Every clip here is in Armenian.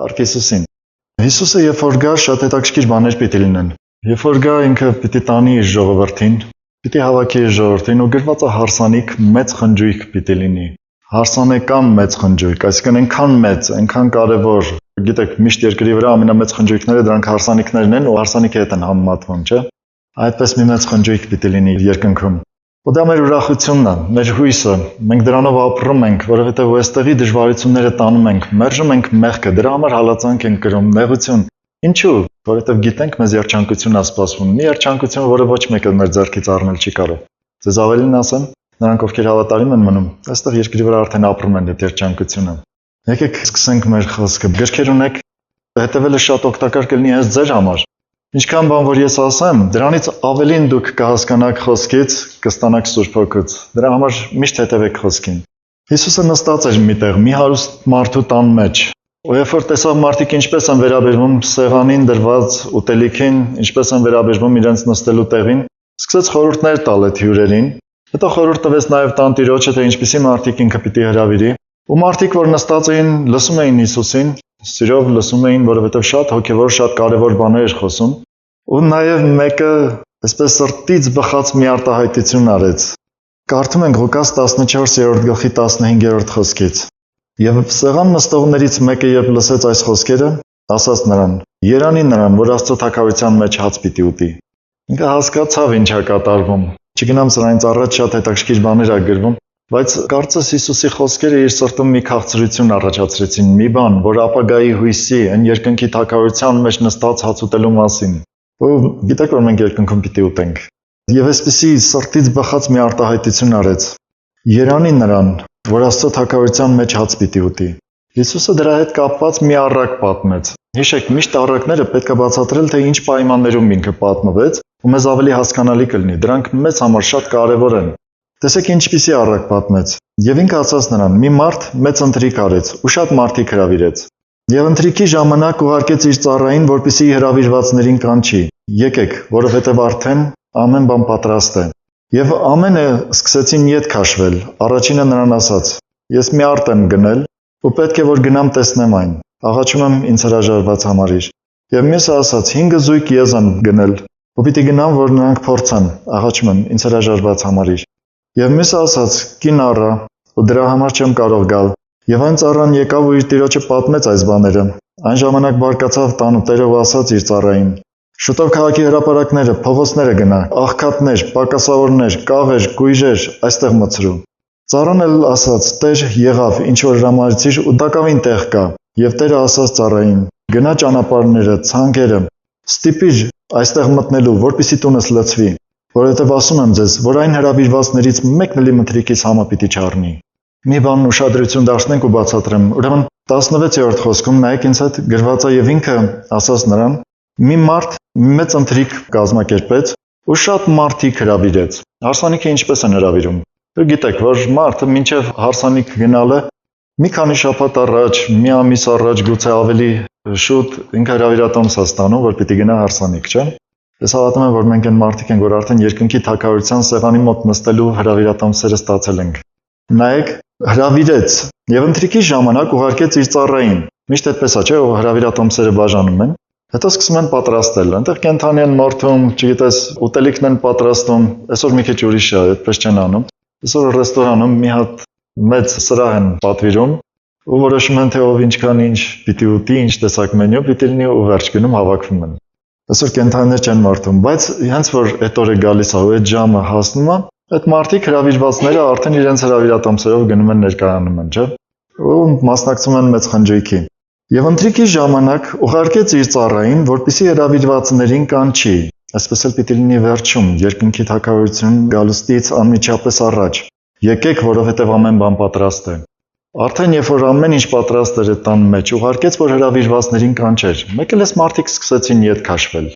Արք Հիսուսին։ Հիսուսը երբ որ գա, շատ հետաքրքիր բաներ պիտի լինեն։ Երբ որ գա, ինքը պիտի տանի իր ժողովրդին, պիտի հավաքի իր ժողովրդին ու գրված է հարսանիք մեծ խնջույք պիտի լինի։ Հարսանեկան մեծ խնջույք, այսինքն այնքան մեծ, այնքան կարևոր։ Գիտեք, միշտ երկրի վրա ամենամեծ խնջույքները դրանք հարսանիքներն են ու հարսանիքի հետ են համեմատվում, չէ՞։ Այդպես մի մեծ խնջույք պիտի լինի երկնքում։ Ու դա մեր ուրախությունն է, մեր հույսը։ Մենք դրանով ապրում ենք, որովհետև այստեղի դժվարությունները տանում ենք, մերժում ենք մեղքը, դրա համար հալածանք ենք կրում, նեղություն։ Ինչու՞։ Որովհետև գիտենք մեզ երջանկություն է սպասվում, մի երջանկություն, որը ոչ մեկը մեր ձեռքից առնել չի կարող։ Ձեզ ավելին ասեմ, նրանք ովքեր հավատարիմ են մնում, այստեղ երկրի վրա արդեն ապրում են այդ երջանկությունը։ Եկեք սկսենք մեր խոսքը։ Գրքեր ունեք, հետևելը շատ օգտակար կլինի հենց ձեր համար։ Ինչքան բան որ ես ասեմ, դրանից ավելին դուք կհասկանաք խոսքից, կստանաք Սուրբ Հոգուց։ Դրա համար միշտ հետևեք խոսքին։ Հիսուսը նստած էր միտեղ, մի հարուստ մարդու տան մեջ։ Ու երբ որ տեսավ մարդիկ ինչպես են վերաբերվում սեղանին դրված ուտելիքին, ինչպես են վերաբերվում իրենց նստելու տեղին, սկսեց խորհուրդներ տալ այդ հյուրերին։ Հետո խորհուրդ տվեց նաև տանտիրոջը, թե ինչպիսի մարդիկ ինքը պիտի հրավիրի։ Ու մարդիկ, որ նստած էին, լսում էին Հիսուսին, սիրով լսում էին, որովհետև շատ հոգևոր, շատ կարևոր բաներ էր խոսում։ Ու նաև մեկը այսպես սրտից բխած մի արտահայտություն արեց։ Կարդում ենք Ղուկաս 14:15 խոսքից։ Եվ սեղան նստողներից մեկը երբ լսեց այս խոսքերը, ասաց նրան. «Երանի նրան, որ Աստծո թագավորության մեջ հաց պիտի ուտի»։ Ինքը հասկացավ ինչ է կատարվում։ Չգնամ սրանից առաջ շատ հետաքրքիր բաներ ա գրվում, բայց կարծես Հիսուսի խոսքերը իր սրտում մի քաղցրություն առաջացրեցին, մի բան, որ ապագայի հույսի, այն երկնքի թագավորության մեջ նստած հաց ուտելու մասին։ Ու գիտեք, որ մենք երկնքում պիտի ուտենք։ Եվ այսպեսի սրտից բխած մի արտահայտություն արեց. «Երանի նրան, որ Աստծո թագավորության մեջ հաց պիտի ուտի»։ Հիսուսը դրա հետ կապված մի առակ պատմեց։ Հիշեք, միշտ առակները պետք է բացատրել, թե ինչ պայմաններում ինքը պատմվեց, ու մեզ ավելի հասկանալի կլինի։ Դրանք մեզ համար շատ կարևոր են։ Տեսեք ինչպիսի առակ պատմեց։ Եվ ինքը ասաց նրան. «Մի մարդ մեծ ընթրիք արեց ու շատ մարդիկ հրավիրեց։ Եվ ընթրիքի ժամանակ ուղարկեց իր ծառային, որպեսզի հրավիրվածներին կանչի. եկեք, որովհետև արդեն ամեն բան պատրաստ է։ Եվ ամենը սկսեցին ետ քաշվել։ Առաջինը նրան ասաց. «Ես մի արտ եմ գնել ու պետք է որ գնամ տեսնեմ այն։ Աղաչում եմ ինձ հրաժարված համարիր»։ Եվ մյուսը ասաց. «5 զույգ եզ եմ գնել ու պիտի գնամ, որ նրանք փորձան։ Աղաչում եմ ինձ հրաժարված համարիր»։ Եվ մյուսը ասաց. «Կին առա ու դրա համար չեմ կարող գալ»։ Եվ այն ծառան եկավ ու իր տիրոջը պատմեց այս բաները։ Այն ժամանակ բարկացավ տանուտերը ու ասաց իր ծառային. «Շուտով քաղաքի հրապարակները, փողոցները գնա, աղքատներ, պակասավորներ, կաղեր, կույրեր այստեղ մցրու»։ Ծառան էլ ասաց. «Տեր, եղավ, ինչ որ հրամայեցիր ու տակավին տեղ կա»։ Եվ Տերը ասաց ծառային. «Գնա ճանապարհները, ցանկերը, ստիպիր այստեղ մտնելու, որպեսզի տունս լցվի, որովհետև ասում եմ ձեզ, որ այն հրավիրվածներից մեկն էլի մթրիկից համը պիտի չառնի»։ Մի բան ուշադրություն դարձնենք ու բացատրեմ։ Ուրեմն 16-րդ խոսքում նայեք ինձ հետ գրված է. «Եվ ինքը ասաց նրան. մի մարդ մեծ ընթրիք կազմակերպեց ու շատ մարդիկ հրավիրեց»։ Հարսանիքը ինչպես են հրավիրում։ Դուք գիտեք, որ մարդը մինչև հարսանիք գնալը մի քանի շաբաթ առաջ, մի ամիս առաջ, գուցե ավելի շուտ ինքը հրավիրատոմս է ստանում, որ պիտի գնա հարսանիք, չէ՞։ Ես հավատում եմ, որ մենք այն մարդիկ ենք, որ արդեն երկնքի թագավորության սեղանի մոտ նստելու հրավիրատոմսերը ստացել ենք։ Նայեք, հրավիրեց եւ ընթրիքի ժամանակ ուղարկեց իր ծառային։ Միշտ այդպես է, չէ՞, որ հրավիրատոմսերը բաժանում են։ Հետո սկսում են պատրաստել։ Այնտեղ կենթանի են մորթում, չգիտես, ուտելիքն են պատրաստում։ Այսօր մի քիչ ուրիշ է, այդպես չեն անում։ Այսօր ռեստորանում մի հատ մեծ սրահ են պատվիրում ու որոշում են, թե ով ինչքան ինչ պիտի ուտի, ինչ տեսակ մենյու պիտի լինի ու վերջ գնում հավաքվում են։ Այսօր կենթանիներ չեն մորթում, բայց հենց որ այդ օրը գալիս է ու այդ ժամը հասնում է, այդ մարդիկ հրավիրվածները արդեն իրենց հրավիրատոմսերով գնում են ներկայանում են, չէ՞։ Ու մասնակցում են մեծ խնջույքի։ Եվ ընթրիքի ժամանակ ուղարկեց իր ծառային, որպեսզի հրավիրվածներին կանչի։ Այսպես էլ պիտի լինի վերջում, երկնքի թագավորություն գալուստից անմիջապես առաջ։ Եկեք, որովհետև ամեն բան պատրաստ է։ Արդեն երբ որ ամեն ինչ պատրաստ էր այդ տան մեջ, ուղարկեց, որ հրավիրվածներին կանչեր։ Մեկ էլ այս մարդիկ սկսեցին ետ քաշվել։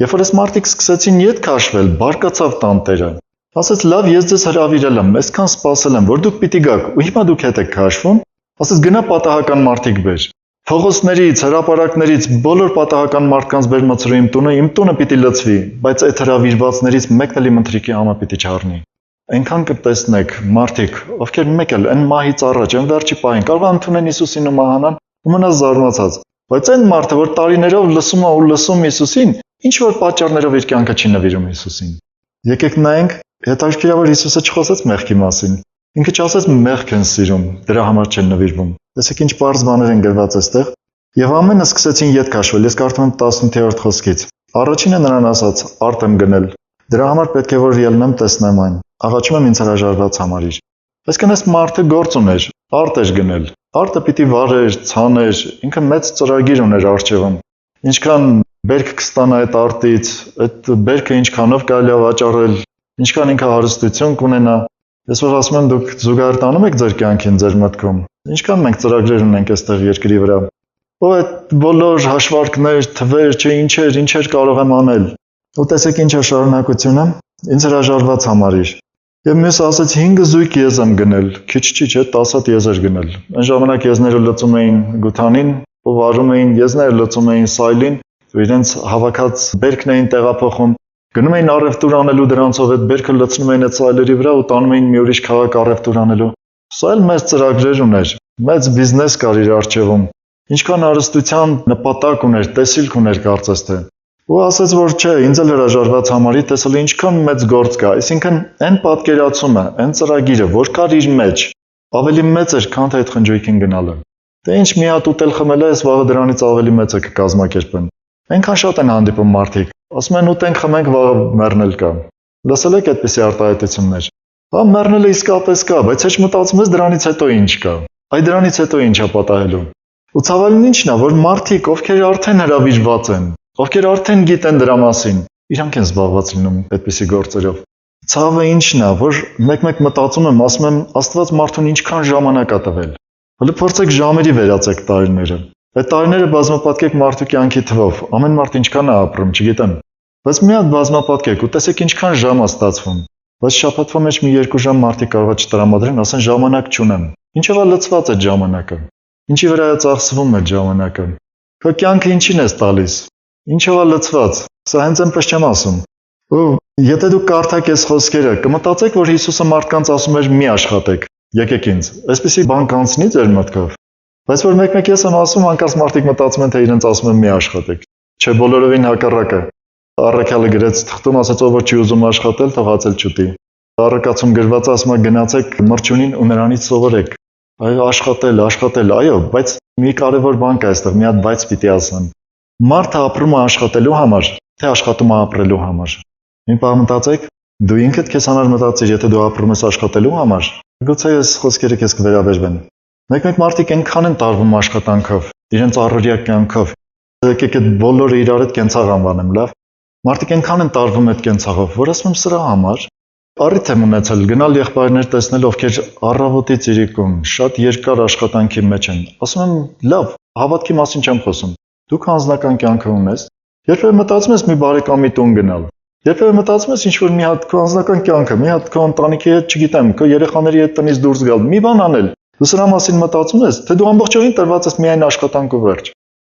Երբ որ այս մարդիկ սկսեցին ետ քաշվել, բարկացավ տանտերը։ Ասաց. «Լավ, ես ձեզ հրավիրել եմ, այսքան սպասել եմ, որ դուք պիտի գաք, ու հիմա դուք հետ եք քաշվում»։ Ասաց. «Գնա պատահական մարդիկ բեր։ Փողոցներից, հրապարակներից բոլոր պատահական մարդկանց բեր մցրու իմ տունը պիտի լցվի, բայց այդ հրավիրվածներից մեկն էլի մթրիկի համը պիտի չառնի»։ Այնքան կտեսնեք մարդիկ, ովքեր մեկ էլ այն մահից առաջ, այն վերջի պահին կարող են ընդունեն Հիսուսին ու մահանան ու մնաս զարմացած։ Բայց այն մարդը, որ տարիներով լսում է ու լսում Հիսուսին, ինչ որ պատճառներով իր կյանքը չի նվիրում Հիսուսին։ Եկեք նայենք, հետաքրքիր է, որ Հիսուսը չխոսեց մեղքի մասին։ Ինքը չասեց մեղք են սիրում, դրա համար չեն նվիրվում։ Տեսեք ինչ բարձ բաներ են գրված այստեղ։ Եվ ամենը սկսեցին ետ քաշվել։ Ես կարդում եմ 18-րդ խոսքից։ Առաջինը նրան ասաց. «Արդ եմ գնել։ Դրա համար պետք է որ ելնեմ տեսնեմ այն։ Աղաչում եմ ինձ հրաժարված համարիր»։ Այսինքն այս մարդը գործ ուներ, արդ էր գնել։ Արտը պիտի վարեր, ցաներ, ինքը մեծ ծրագիր ուներ արջևում։ Ինչքան բերք կստանա այդ արտից, այդ բերքը ինչքանով կարելի է վաճառել, ինչքան ինքը հարստություն կունենա։ Ես որ ասում եմ դուք զուգահեռ տանում եք ձեր կյանքին, ձեր մտքում։ Ինչքան մենք ծրագրեր ունենք այստեղ երկրի վրա։ Ու այդ բոլոր հաշվարկներ, թվեր, չէ ինչեր կարող եմ անել։ Ու տեսեք ինչ է շարունակությունը, ինձ հրաժարված համարիր։ Եվ մյուսը ասաց 5 զույգ եզ եմ գնել, քիչ չի, չէ, 10 հատ եզ էր գնել։ Այն ժամանակ եզները լծում էին գութանին, ու վարում էին, եզները լծում էին սայլին, ու իրենց հավաքած բերքն էին տեղափոխում, գնում էին առևտուր անելու դրանցով այդ բերքը լցնում էին այդ սայլերի վրա ու տանում էին մի ուրիշ քաղաք առևտուր անելու։ Սա էլ մեծ ծրագրեր ուներ, մեծ բիզնես կար իր առջևում։ Ինչքան հարստության նպատակ ուներ, տեսիլք ուներ կարծես թե։ Ու ասաց, որ չէ, ինձ էլ հրաժարված համարի, տեսել ինչքան մեծ գործ կա, այսինքն այն պատկերացումը, այն ծրագիրը, որ կար իր մեջ, ավելի մեծ էր, քան թե այդ խնջույքին գնալը։ Դե ինչ մի հատ ուտել խմել ես, վաղը դրանից ավելի մեծը կկազմակերպեն։ Այնքան շատ են հանդիպում մարդիկ, ասում են ուտենք խմենք, վաղը մեռնել կա։ Լսել եք այդպիսի արտահայտություններ։ Հա, մեռնելը իսկապես կա, բայց հեչ մտածում ես դրանից հետո ինչ կա։ Այ դրանից հետո ինչ է պատահելու։ Ու ցավալին ինչն է, որ մարդիկ, ովքեր արդեն հրավիրված են, ովքեր արդեն գիտեն դրա մասին, իրանք են զբաղված լինում այդպիսի գործերով։ Ցավը ինչն է, որ մեկ-մեկ մտածում եմ, ասում եմ, Աստված մարդուն ինչքան ժամանակ է տվել։ Հələ փորձեք ժամերի վերացեք տարիները։ Այդ տարիները բազմապատկեք մարդու կյանքի թվով, ամեն մարդ ինչքան է ապրում, չգիտեմ։ Բայց մի հատ բազմապատկեք ու տեսեք ինչքան ժամ է ստացվում։ Բայց շաբաթվա մեջ մի 2 ժամ մարդիկ կարող է չտրամադրեն, ասեն ժամանակ չունեմ։ Ինչով է լցված այդ ժամանակը։ Ինչի վրա է ծախսվում այդ ժամանակը։ Քո կյանքը ինչին ես տալիս։ Ինչով է լցված։ Սա հենց այնպես չեմ ասում։ Ու եթե դուք կարդաք այս խոսքերը, կմտածեք, որ Հիսուսը մարդկանց ասում էր՝ մի աշխատեք։ Եկեք ինձ։ Այսպեսի բան կանցնի ձեր մտքով։ Բայց որ մեկ-մեկ ես եմ ասում, անկարծ մարդիկ մտածում են, թե իրենց ասում են մի աշխատեք։ Չէ, բոլորովին հակառակը։ Առաքյալը գրեց թղթում, ասաց ով որ չի ուզում աշխատել, թող հացել չուտի։ Առակացում գրված ասում է գնացեք մրջունին ու նրանից սովորեք։ Այո, աշխատել, այո, բայց մի կարևոր բան կա այստեղ, մի հատ բայց պիտի ասեմ։ Մարդը ապրում է աշխատելու համար, թե աշխատում է ապրելու համար։ Մի բան մտածեք, դու ինքդ քեզ համար մտածիր, եթե դու ապրում ես աշխատելու համար, գուցե այս խոսքերը քեզ կվերաբերվեն։ Մեկ-մեկ մարդիկ այնքան են տարվում աշխատանքով, իրենց առօրյա կյանքով։ Եկեք այդ բոլորը իրար հետ կենցաղ անվանեմ, լավ։ Մարդիկ այնքան են տարվում այդ կենցաղով, որ ասում եմ սրա համար առիթ եմ ունեցել գնալ եղբայրներ տեսնել, ովքեր առավոտից իրիկուն շատ երկար աշխատանքի մեջ են։ Ասում եմ, լավ, հավատքի մասին չեմ խոսում։ Դուք անձնական կյանքը ունես, երբևէ մտածում ես մի բարեկամի տուն գնալ։ Երբևէ մտածում ես ինչ-որ մի հատ քո անձնական կյանքը, մի հատ քո ընտանիքի հետ, չգիտեմ, քո երեխաների հետ տնից դուրս գալ, մի բան անել։ Դու սրա մասին մտածում ես, թե դու ամբողջովին տրված ես միայն աշխատանք ու վերջ։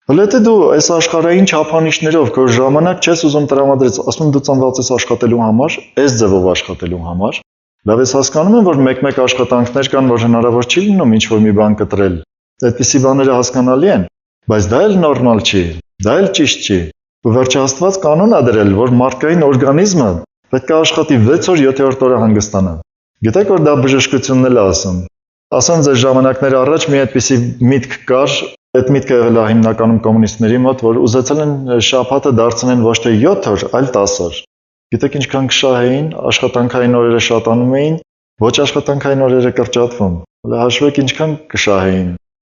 Հələ թե դու այս աշխարհային չափանիշներով քո ժամանակ չես ուզում տրամադրել, ասում եմ դու ծնված ես աշխատելու համար, այս ձևով աշխատելու համար։ Լավ ես հասկանում եմ, որ մեկ-մեկ աշխատանքներ կան, որ հնարավոր չի լինում ինչ-որ մի բան կտրել։ Այդպիսի բաները հասկանալի են, բայց դա էլ նորմալ չի, դա էլ ճիշտ չի։ Ու վերջը Աստված կանոն է դրել, որ մարդկային օրգանիզմը պետք է աշխատի 6 օր 7-րդ օրը հանգստանա։ Գիտեք որ դա բժշկությունն էլ է ասում։ Ասեմ ձեր ժամանակներ առաջ մի այդպիսի միտք կար, այդ միտքը եղել է հիմնականում կոմունիստների մոտ, որ ուզեցել են շաբաթը դարձնեն ոչ թե 7 օր, այլ 10 օր։ Գիտեք ինչքան կշահեին, աշխատանքային օրերը շատանում էին, ոչ աշխատանքային օրերը կրճատվում։ Հələ հաշվեք ինչքան կշահեին։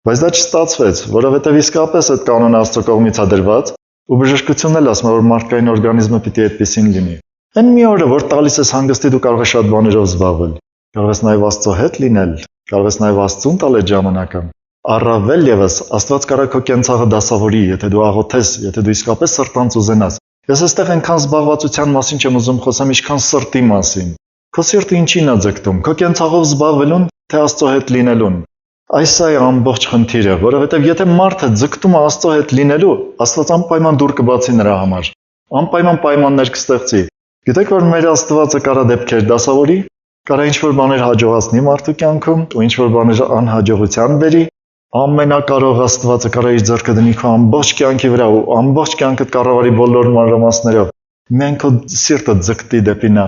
Բայց դա չստացվեց, որովհետև իսկապես այդ կանոնը Աստծո կողմից է դրված, ու բժշկությունն էլ ասում է, որ մարդկային օրգանիզմը պիտի այդպեսին լինի։ Այն մի օրը, որ տալիս ես հանգստի, դու կարող ես շատ բաներով զբաղվել։ Կարող ես նաև Աստծո հետ լինել, կարող ես նաև Աստծուն տալ այդ ժամանակը։ Առավել ևս Աստված կարող է քո կենցաղը դասավորի, եթե դու աղոթես, եթե դու իսկապես սրտանց ուզենաս։ Ես այստեղ այնքան զբաղվածության մասին չեմ ուզում խոսեմ, ինչքան սրտի մասին։ Քո սիրտը ինչին է ձգտում, քո կենցաղով զբաղվելուն, թե Աստծո հետ լինելուն։ Այս է ամբողջ խնդիրը, որովհետև եթե մարդը ձգտում է Աստծո հետ լինելու, Աստված անպայման դուռ կբացի նրա համար։ Անպայման պայմաններ կստեղծի։ Գիտեք որ մեր Աստվածը կարա դեպքեր դասավորի, կարա ինչ-որ բաներ հաջողացնի մարդու կյանքում ու ինչ-որ բաներ անհաջողության բերի, ամենակարող Աստվածը կարա իր ձեռքը դնի քո ամբողջ կյանքի վրա ու ամբողջ կյանքդ կառավարի բոլոր մանրամասներով։ Միայն քո սիրտը ձգտի դեպի նա։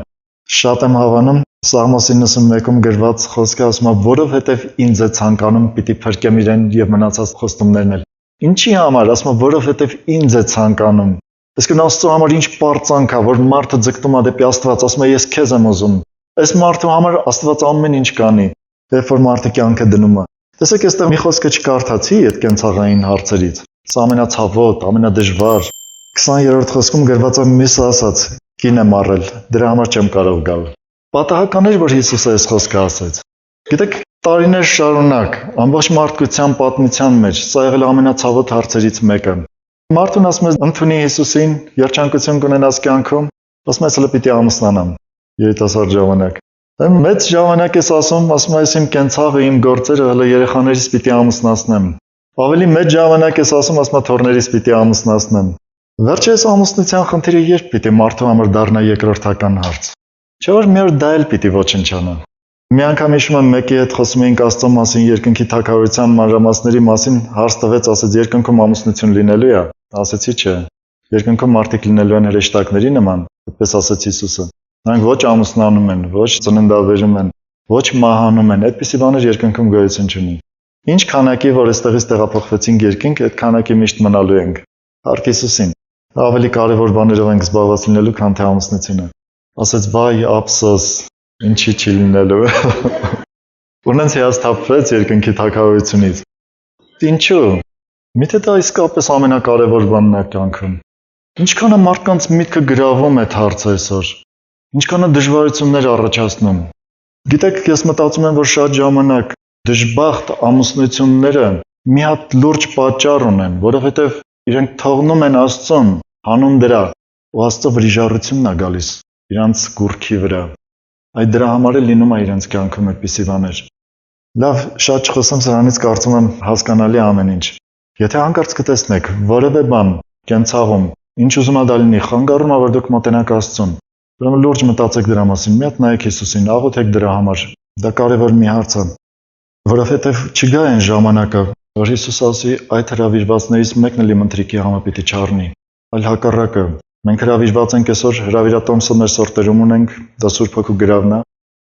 Շատ եմ հավանում Սաղմոս 91-ում գրված խոսքը ասում է, որովհետև ինձ է ցանկանում, պիտի փրկեմ իրեն եւ մնացած խոստումներն էլ։ Ինչի համար, ասում է, որովհետև ինձ է ցանկանում։ Այսինքն Աստծո համար ինչ պարծանք է, որ մարդը ձգտում է դեպի Աստված, ասում է, ես քեզ եմ ուզում։ Այս մարդու համար Աստված ամեն ինչ կանի, երբ որ մարդը կյանքը դնում է։ Տեսեք, այստեղ մի խոսքը չկարդացի այդ կենցաղային հարցերից։ Սա ամենացավոտ, ամենադժվար 20-րդ խոսքում գրված է մյուսը ասաց. «Կին եմ առել, դրա համար չեմ կարող գալ»։ Պատահական էր, որ Հիսուսը այս խոսքը ասեց։ Գիտեք, տարիներ շարունակ ամբողջ մարդկության պատմության մեջ սա եղել է ամենացավոտ հարցերից մեկը։ Մարդուն ասում է ընդունի Հիսուսին, երջանկություն կունենաս կյանքում, ասում է հələ պիտի ամուսնանամ երիտասարդ ժամանակ։ Մեծ ժամանակ ես ասում ես իմ կենցաղը, իմ գործերը հələ երեխաներիս պիտի ամուսնացնեմ։ Ավելի մեծ ժամանակ ես ասում թոռներիս պիտի ամուսնացնեմ։ Վերջը այս ամուսնության խնդիրը երբ պիտի մարդու համար դառնա երկրորդական հարց։ Չէ՞ որ մի օր դա էլ պիտի ոչնչանա։ Մի անգամ հիշում եմ մեկի հետ խոսում էինք Աստծո մասին, երկնքի թագավորության մանրամասների մասին, հարց տվեց, ասեց երկնքում ամուսնություն լինելու է։ Ասեցի չէ։ Երկնքում մարդիկ լինելու են հրեշտակների նման, այդպես ասաց Հիսուսը։ Նրանք ոչ ամուսնանում են, ոչ ծննդավերում են, ոչ մահանում են, այդպիսի բաներ երկնքում գոյություն չունի։ Ինչ քանակի, որ այստեղից տեղափոխվեցինք երկինք, այդ քանակի միշտ մնալու ենք։ Հարկ Հիսուսին։ Ավելի կարևոր բաներով ենք զբաղված լինելու, քան թե ամուսնությունը։ Ասեց վայ ափսոս, ինչի չի լինելու։ Ունենց հիասթափվեց երկնքի թագավորությունից։ Ինչու՞։ Միթե դա իսկապես ամենակարևոր բանն է կյանքում։ Ինչքան է մարդկանց միտքը գրավում այդ հարցը այսօր։ Ինչքան է դժվարություններ առաջացնում։ Գիտեք, ես մտածում եմ, որ շատ ժամանակ դժբախտ ամուսնությունները մի հատ լուրջ պատճառ ունեն, որովհետև իրենք թողնում են Աստծուն, հանում դրա, ու Աստծո վրիժառությունն է գալիս իրանց գուրքի վրա։ Այդ դրա համար էլ լինում է իրենց կյանքում այդպիսի բաներ։ Լավ, շատ չխոսեմ սրանից, կարծում եմ հասկանալի ամեն ինչ։ Եթե հանկարծ կտեսնեք որևէ բան կենցաղում, ինչ ուզում է դա լինի, խանգարում է, որ դուք մոտենաք Աստծուն, ուրեմն լուրջ մտածեք դրա մասին, մի հատ նայեք Հիսուսին, աղոթեք դրա համար։ Դա կարևոր մի հարց է, որովհետև չգա այն ժամանակը, որ Հիսուսը ասի այդ հրավիրվածներից մեկն էլ իմ ընթրիքի համը պիտի չառնի, այլ հակառակը։ Մենք հրավիրված ենք այսօր հրավիրատոմսը մեր սրտերում ունենք, դա Սուրբ Հոգու գրավն է,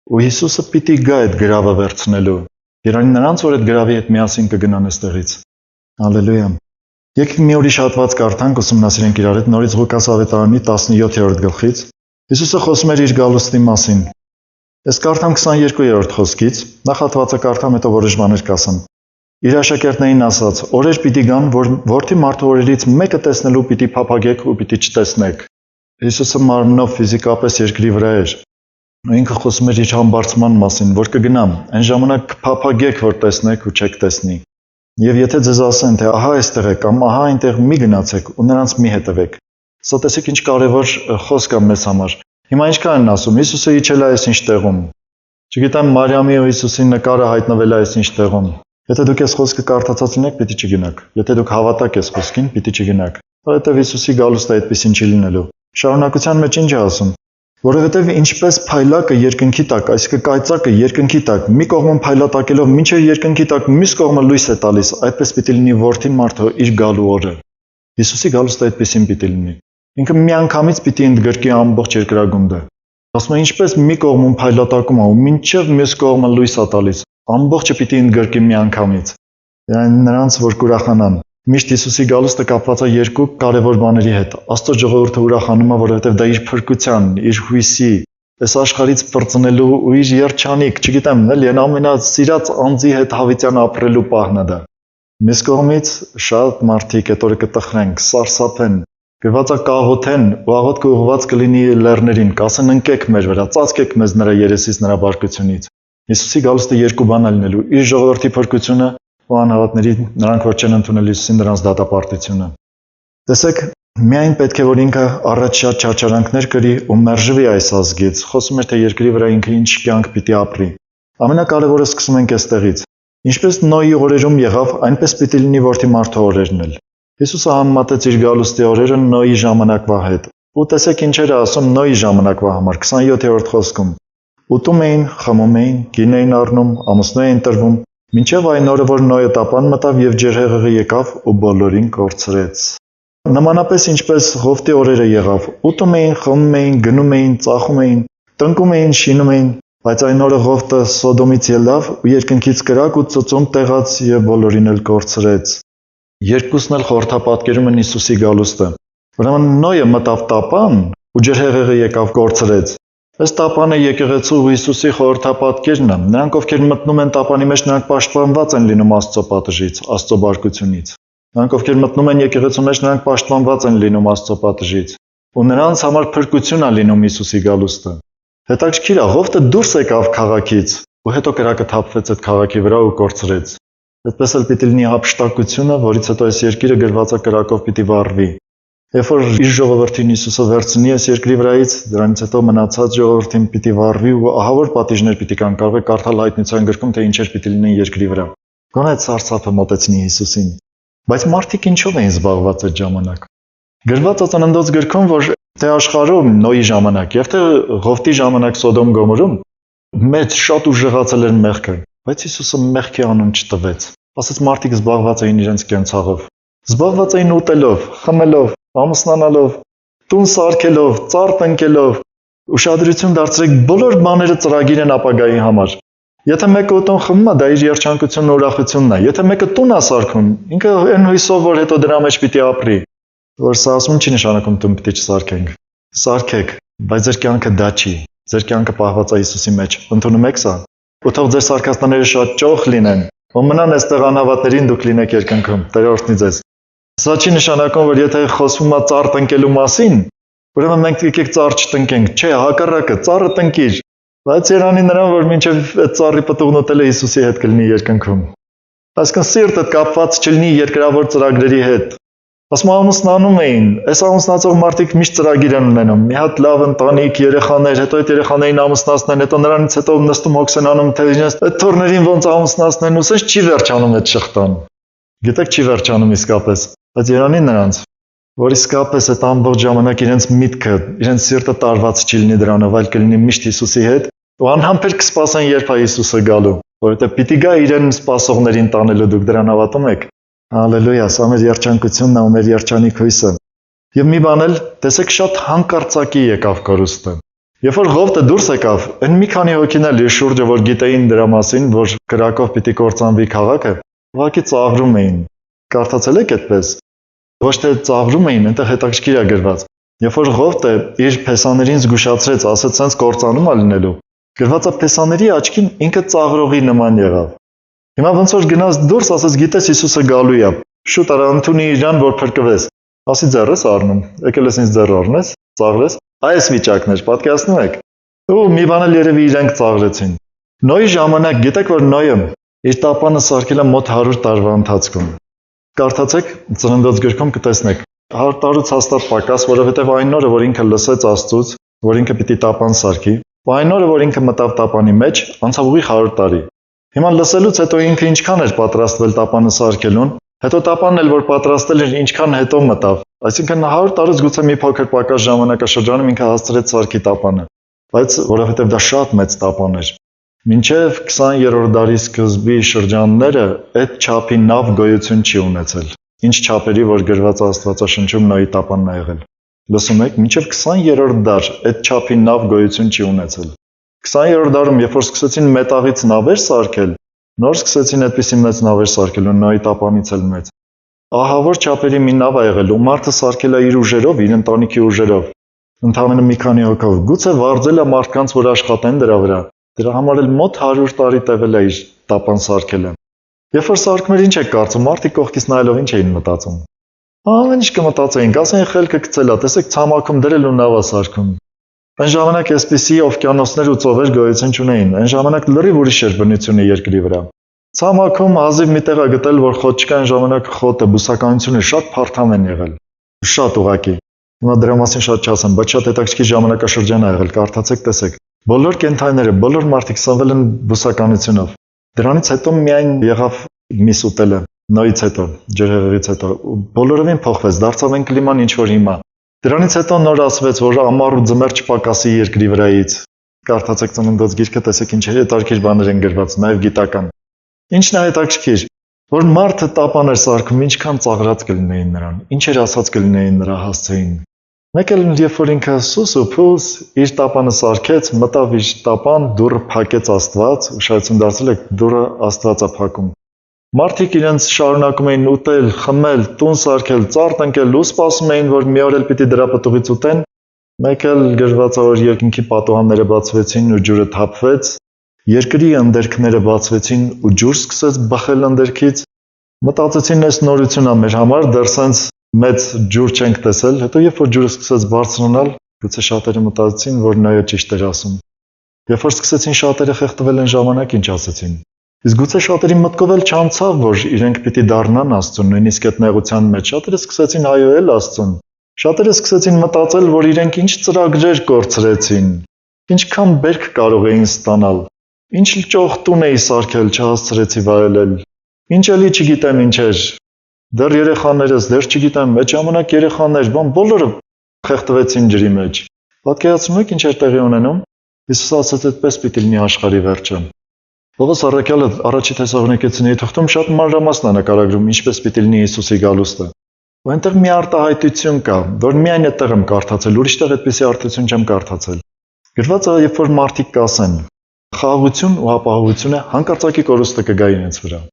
ու Հիսուսը պիտի գա այդ գրավը վերցնելու։ Երանի նրանց, որ այդ գրավի հետ միասին կգնան այստեղից։ Հալելույա։ Եկեք մի ուրիշ հատված կարդանք, ուսումնասիրենք իրար հետ նորից Ղուկաս ավետարանի 17-րդ գլխից։ Հիսուսը խոսում էր իր գալուստի մասին։ Ես կարդամ 22-րդ խոսքից, նախ հատվածը կարդամ, հետո որոշ բաներ կասեմ։ Իր աշակերտներին ասաց. «Օրեր պիտի գան, որ որդի մարդու օրերից մեկը տեսնելու պիտի փափագեք ու պիտի չտեսնեք»։ Հիսուսը մարմնով ֆիզիկապես երկրի վրա էր։ Ու ինքը խոսում էր իր համբարձման մասին, որ կգնամ, այն ժամանակ կփափագեք, որ տեսնեք ու չեք տեսնի։ Եվ եթե ձեզ ասեն, թե ահա այստեղ է կամ ահա այնտեղ մի գնացեք ու նրանց մի հետևեք։ Սա տեսեք ինչ կարևոր խոսք է մեզ համար։ Հիմա ինչքան են ասում, Հիսուսը իջել է այսինչ տեղում։ Չգիտեմ, Մարիամի ու Հիսուսի նկարը հայտնվել է այսինչ տեղում։ Եթե դուք այս խոսքը կարդացած լինեք, պիտի չգնաք։ Եթե դուք հավատաք այս խոսքին, պիտի չգնաք։ Որովհետև Հիսուսի գալուստը այդպեսին չի լինելու։ Շարունակության մեջ ինչ է ասում։ Որովհետև ինչպես փայլակը երկնքի տակ, այսինքն կայծակը երկնքի տակ, մի կողմում փայլատակելով մինչև երկնքի տակ մյուս կողմը լույս է տալիս, այդպես պիտի լինի որդին մարդու իր գալու օրը։ Հիսուսի գալուստը այդպեսին պիտի լինի։ Ինքը միանգամից պիտի ընդգրկի ամբողջ երկրագունդը։ Ասում է ինչպես մի կողմում փայլատակում է ու մինչև մյուս կողմը լույս է տալիս, ամբողջը պիտի ընդգրկի միանգամից։ Նրանց որ կուրախանան։ Միշտ Հիսուսի գալուստը կապված է երկու կարևոր բաների հետ։ Աստծո ժողովուրդը ուրախանում է, որովհետև դա իր փրկության, իր հույսի, այս աշխարհից պրծնելու ու իր երջանիկ, չգիտեմ, էլի այն ամենասիրած անձի հետ հավիտյան ապրելու պահն է դա։ Մյուս կողմից շատ մարդիկ այդ օրը կտխրեն, կսարսափեն, գրված է կաղոթեն, ու աղոթքը ուղղված կլինի լեռներին, կասեն ընկեք մեր վրա, ծածկեք մեզ նրա երեսից, նրա բարկությունից։ Հիսուսի գալուստը երկու բան է լինելու՝ իր ժողովրդի փրկությունը ու անհավատների, նրանք որ չեն ընդունել Հիսուսին, նրանց դատապարտությունը։ Տեսեք, միայն պետք է որ ինքը առաջ շատ չարչարանքներ կրի ու մերժվի այս ազգից, խոսում էր թե երկրի վրա ինքը ինչ կյանք պիտի ապրի։ Ամենակարևորը սկսում ենք այստեղից։ Ինչպես Նոյի օրերում եղավ, այնպես պիտի լինի որդի մարդու օրերն էլ։ Հիսուսը համեմատեց իր գալուստի օրերը Նոյի ժամանակվա հետ։ Ու տեսեք ինչեր է ասում Նոյի ժամանակվա համար 27-րդ խոսքում։ Ուտում էին, խմում էին, գին էին առնում, ամուսնու էին տրվում, Մինչև այն օրը, որ Նոյը տապան մտավ և ջրհեղեղը եկավ ու բոլորին կորցրեց։ Նմանապես ինչպես Ղովտի օրերը եղավ, ուտում էին, խմում էին, գնում էին, ծախում էին, տնկում էին, շինում էին, բայց այն օրը Ղովտը Սոդոմից ելավ ու երկնքից կրակ ու ծծումբ տեղաց և բոլորին էլ կորցրեց։ Երկուսն էլ խորհրդապատկերում են Հիսուսի գալուստը։ Ուրեմն Նոյը մտավ տապան ու ջրհեղեղը եկավ կորցրեց։ Այս տապանը եկեղեցու ու Հիսուսի խորհրդապատկերն է։ Նրանք, ովքեր մտնում են տապանի մեջ, նրանք պաշտպանված են լինում Աստծո պատժից, Աստծո բարկությունից։ Նրանք, ովքեր մտնում են եկեղեցու մեջ, նրանք պաշտպանված են լինում Աստծո պատժից։ Ու նրանց համար փրկություն է լինում Հիսուսի գալուստը։ Հետաքրքիր է, Ղովտը դուրս եկավ քաղաքից ու հետո կրակը թափվեց այդ քաղաքի վրա ու կորցրեց։ Այդպես էլ պիտի լինի հափշտակությունը, որից հետո այս երկիրը գրված է կրակով պիտի վառվի։ Երբ որ իր ժողովրդին Հիսուսը վերցնի այս երկրի վրայից, դրանից հետո մնացած ժողովրդին պիտի վառվի ու ահավոր պատիժներ պիտի կան, կարող եք կարդալ Հայտնության գրքում, թե ինչեր պիտի լինեն երկրի վրա։ Գոնե այդ սարսափը մոտեցնի Հիսուսին։ Բայց մարդիկ ինչով էին զբաղված այդ ժամանակ։ Գրված է Ծննդոց գրքում, որ թե աշխարհում Նոյի ժամանակ եւ թե Ղովտի ժամանակ Սոդոմ Գոմորում մեծ շատ ուժեղացել էր մեղքը, բայց Հիսուսը մեղքի անուն չտվեց։ Ասած մարդիկ զբաղված էին իրենց կենցաղով։ Զբաղված էին ուտելով, խմելով, ամուսնանալով, տուն սարքելով, ծառ տնկելով, ուշադրություն դարձրեք բոլոր բաները ծրագիր են ապագայի համար։ Եթե մեկը ուտում խմում է, դա իր երջանկությունն ու ուրախությունն է։ Եթե մեկը տուն է սարքում, ինքը այն հույսով, որ հետո դրա մեջ պիտի ապրի։ Որ սա ասում չի նշանակում տուն պիտի չսարքենք։ Սարքեք, բայց ձեր կյանքը դա չի։ Ձեր կյանքը պահված է Հիսուսի մեջ։ Ընդունում եք սա։ Ու թող ձեր սարքած տները շատ ճոխ լինեն։ Ու մնան այստեղ անհավատներին դուք լինեք երկնքում։ Տերը օրհնի ձեզ։ Սա չի նշանակում, որ եթե խոսվում է ծառ տնկելու մասին, ուրեմն մենք եկեք ծառ չտնկենք։ Չէ, հակառակը, ծառը տնկիր։ Բայց երանի նրան, որ մինչև այդ ծառի պտուղն ուտել է Հիսուսի հետ կլինի երկնքում։ Այսինքն սիրտդ կապված չլինի երկրավոր ծրագրերի հետ։ Ասում ամուսնանում էին, այս ամուսնացող մարդիկ միշտ ծրագիր են ունենում։ Մի հատ լավ ընտանիք, երեխաներ, հետո այդ երեխաներին ամուսնացնեն, հետո նրանից հետո նստում հոգսենանում, թե իրենց այդ թորներին ոնց ամուսնացնեն, ու սենց չի վերջանում այդ շղթան։ Գիտեք, չի վերջանում իսկապես։ Բայց երանի նրանց, որ իսկապես այդ ամբողջ ժամանակ իրենց միտքը, իրենց սիրտը տարված չի լինի դրանով, այլ կլինի միշտ Հիսուսի հետ, ու անհամբեր կսպասեն, երբ է Հիսուսը գալու, որովհետև պիտի գա իրեն սպասողներին տանելու, դուք դրան հավատում եք։ Հալելույա, սա մեր երջանկությունն է ու մեր երջանիկ հույսը։ Եվ մի բան էլ, տեսեք, շատ հանկարծակի եկավ կորուստը։ Երբ որ Ղովտը դուրս եկավ, այն մի քանի հոգին էլ իր շուրջը, որ գիտեին դրա մասին, որ կրակով պիտի կործանվի քաղաքը, ուղղակի ծաղրում էին։ Կարդացել եք այդպես։ Ոչ թե ծաղրում էին, այնտեղ հետաքրքիր է գրված։ Երբ որ Ղովտը իր փեսաներին զգուշացրեց, ասեց, սենց կործանում է լինելու, գրված է փեսաների աչքին ինքը ծաղրողի նման եղավ։ Հիմա ոնց որ գնաց դուրս, ասես գիտես Հիսուսը գալու է։ Շուտ արա ընդունի իրան, որ փրկվես։ Ասի ձեռս առնում։ Եկել ես ինձ ձեռ առնես, ծաղրես։ Այս վիճակն էր, պատկերացնում եք։ Ու մի բան էլ երևի իրենք ծաղրեցին։ Նոյի ժամանակ գիտեք, որ Նոյը իր տապանը սարքել է մոտ 100 տարվա ընթացքում։ Կարդացեք Ծննդոց գրքում կտեսնեք 100 տարուց հաստատ պակաս, որովհետև այն օրը, որ ինքը լսեց Աստծուց, որ ինքը պիտի տապան սարքի, ու այն օրը, որ ինքը մտավ տապանի մեջ, անցավ ուղիղ 100 տարի։ Հիմա լսելուց հետո ինքը ինչքան էր պատրաստվել տապանը սարքելուն, հետո տապանն էլ որ պատրաստել էր ինչքան հետո մտավ, այսինքն 100 տարուց գուցե մի փոքր պակաս ժամանակաշրջանում ինքը հասցրեց սարքի տապանը, բայց որովհետև դա շատ մեծ տապան էր։ Մինչև 20-րդ դարի սկզբի շրջանները այդ չափի նավ գոյություն չի ունեցել։ Ինչ չափերի, որ գրված Աստվածաշնչում Նոյի տապանն է եղել։ Լսում եք, մինչև 20-րդ դար այդ չափի նավ գոյություն չի ունեցել։ 20-րդ դարում, երբ որ սկսեցին մետաղից նավեր սարքել, նոր սկսեցին այդպիսի մեծ նավեր սարքել ու Նոյի տապանից էլ մեծ։ Ահավոր չափերի մի նավ է եղել ու մարդը սարքել է իր ուժերով, իր ընտանիքի ուժերով, ընդամենը մի քանի հոգով։ Գուցե վարձել է մարդկանց, որ աշխատեն դրա վրա։ Դրա համար էլ մոտ 100 տարի տևել է իր տապան սարքելը։ Երբ որ սարքում էր, ինչ եք կարծում, մարդիկ կողքից նայելով ինչ էին մտածում։ Ամեն ինչ կմտածեին, կասեին խելքը գցել է, տեսեք ցամաքում դրել ու նավ է սարքում։ Այն ժամանակ այսպիսի օվկիանոսներ ու ծովեր գոյություն չունեին։ Այն ժամանակ լրիվ ուրիշ էր բնությունը երկրի վրա։ Ցամաքում հազիվ մի տեղ է գտել, որ խոտ չկա, այն ժամանակ խոտը, բուսականությունը շատ փարթամ են եղել։ Շատ ուղղակի։ Հիմա դրա մասին շատ չասեմ, բայց շատ հետաքրքիր ժամանակաշրջան է եղել, կարդացեք, տեսեք։ Բոլոր կենդանիները, բոլոր մարդիկ սնվել են բուսականությունով։ Դրանից հետո միայն եղավ միս ուտելը, Նոյից հետո, ջրհեղեղից հետո, բոլորովին փոխվեց, դարձավ այն կլիման, ինչ որ հիմա։ Դրանից հետո նոր ասվեց, որ ամառ ու ձմեռ չպակասի երկրի վրայից։ Կարդացեք Ծննդոց գիրքը, տեսեք ինչ հետաքրքիր բաներ են գրված, նաև գիտական։ Ինչն է հետաքրքիր, որ մարդը տապան էր սարքում, ինչքան ծաղրած կլինեին նրան, ինչեր ասած կլինեին նրա հասցեին։ Մեկ էլ երբ որ ինքը սուս ու փուս իր տապանը սարքեց, մտավ իր տապան, դուռը փակեց Աստված, ուշադրություն դարձրել եք, դուռը Աստված է փակում։ Մարդիկ իրենց շարունակում էին ուտել, խմել, տուն սարքել, ծառ տնկել ու սպասում էին, որ մի օր էլ պիտի դրա պտուղից ուտեն։ Մեկ էլ գրված է, որ երկնքի պատուհանները բացվեցին ու ջուրը թափվեց, երկրի ընդերքները բացվեցին ու ջուր սկսեց բխել ընդերքից։ Մտածեցին, այս նորություն է մեր համար, դեռ սենց մեծ ջուր չենք տեսել, հետո երբ որ ջուրը սկսեց բարձրանալ, գուցե շատերը մտածեցին, որ նա ճիշտ էր ասում։ Երբ որ սկսեցին շատերը խեղդվել են ժամանակ, ինչ ասեցին։ Իսկ գուցե շատերի մտքով էլ չանցավ, որ իրենք պիտի դառնան Աստծուն, նույնիսկ այդ նեղության մեջ։ Շատերը սկսեցին հայոել Աստծուն։ Շատերը սկսեցին մտածել, որ իրենք ինչ ծրագրեր կորցրեցին, ինչքան բերք կարող էին ստանալ, ինչ ճոխ տուն էի սարքել, չհասցրեցի վայելել, ինչ էլի չգիտեմ ինչեր, դեռ երեխաներս, դեռ չգիտեմ, այդ ժամանակ երեխաներ, բոլորը խեղդվեցին ջրի մեջ։ Պատկերացնում եք ինչ էր տեղի ունենում։ Հիսուսը ասաց, այդպես պիտի լինի աշխարհի վերջը։ Պողոս առաքյալը առաջի Թեսաղոնիկեցիների թղթում շատ մանրամասն է նկարագրում, ինչպես պիտի լինի Հիսուսի գալուստը։ Ու այնտեղ մի արտահայտություն կա, որ միայն այդտեղ եմ կարդացել, ուրիշտեղ այդպիսի արտահայտություն չեմ կարդացել։ Գրված է, երբ որ մարդիկ կասեն, խաղաղություն ու ապահովությունը հանկարծակի կորուստը կգա իրենց վրա։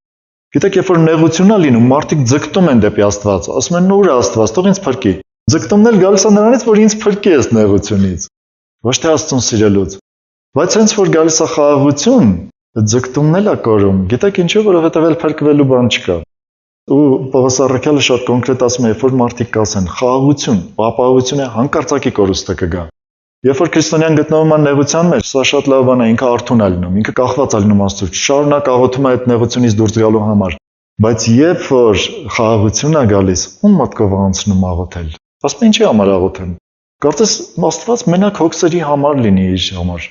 Գիտեք, երբ որ նեղություն է լինում, մարդիկ ձգտում են դեպի Աստված, ասում են՝ «Ուր է Աստված, թող ինձ փրկի»։ Ձգտումն էլ գալիս է նրանից, որ ինձ փրկի այս նեղությունից, ոչ թե Աստծուն սիրելուց։ Բայց հենց որ գալիս է խաղաղություն, այդ ձգտումն էլ է կորում։ Գիտեք ինչու, որովհետև էլ փրկվելու բան չկա։ Ու Պողոս առաքյալը շատ կոնկրետ ասում է, երբ որ մարդիկ կասեն խաղաղություն ու ապահովությունը հանկարծակի կորուստը կգա։ Երբ որ քրիստոնյան գտնվում է նեղության մեջ, սա շատ լավ բան է, ինքը արթուն է լինում, ինքը կախված է լինում Աստծուց, շարունակ աղոթում է այդ նեղությունից դուրս գալու համար։ Բայց երբ որ խաղաղություն է գալիս, ում մտքով անցնում աղոթել։ Ասում ինչի համար աղոթեմ։ Կարծես Աստված մենակ հոգսերի համար լինի իր համար։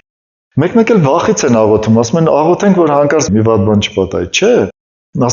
Մեկ-մեկ էլ վախից են աղոթում, ասում են աղոթենք, որ հանկարծ մի վատ բան չպատահի։ Չէ,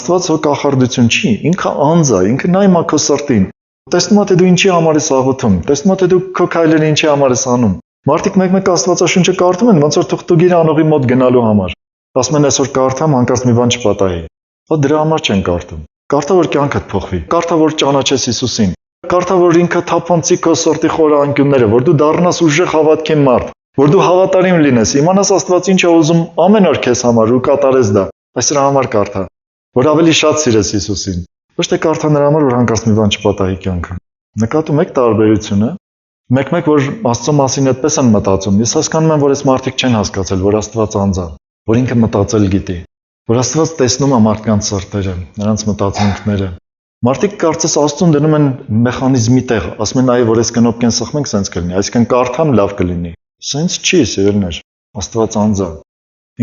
Աստված հո կախարդություն չի, ինքը անձ է, ինքը նայում է քո սրտին։ Տեսնում է, թե դու ինչի համար ես աղոթում, տեսնում է, թե դու քո քայլերը ինչի համար ես անում։ Մարդիկ մեկ-մեկ Աստվածաշունչը կարդում են, ոնց որ թուղթուգիր անողի մոտ գնալու համար։ Ասում են այսօր կարդամ, հանկարծ մի բան չպատահի։ Հա դրա համար չեն կարդում։ Կարդա որ կյանքդ փոխվի, կարդա որ ճանաչես Հիսուսին, կարդա որ ինքը թափանցի քո սրտի խորը անկյունները, որ դու դառնաս ուժեղ հավատքի մարդ, որ դու հավատարիմ լինես, իմանաս Աստված ինչ է ուզում ամեն օր քեզ համար ու կատարես դա։ Այս դրա համար կարդա, որ ավելի շատ սիրես Հիսուսին։ Ոչ թե կարդա նրա համար, որ հանկարծ մի բան չպատահի կյանքը։ Նկատում եք տարբերությունը։ Մեկ-մեկ որ Աստծո մասին այդպես են մտածում, ես հասկանում եմ, որ այս մարդիկ չեն հասկացել, որ Աստված անձ է, որ ինքը մտածել գիտի, որ Աստված տեսնում է մարդկանց սրտերը, նրանց մտածմունքները։ Մարդիկ կարծես Աստծուն դնում են մեխանիզմի տեղ, ասում են այ որ այս կնոպկեն սխմենք, սենց կլինի, այսինքն կարդամ լավ կլինի։ Սենց չի, սիրելիներ, Աստված անձ է։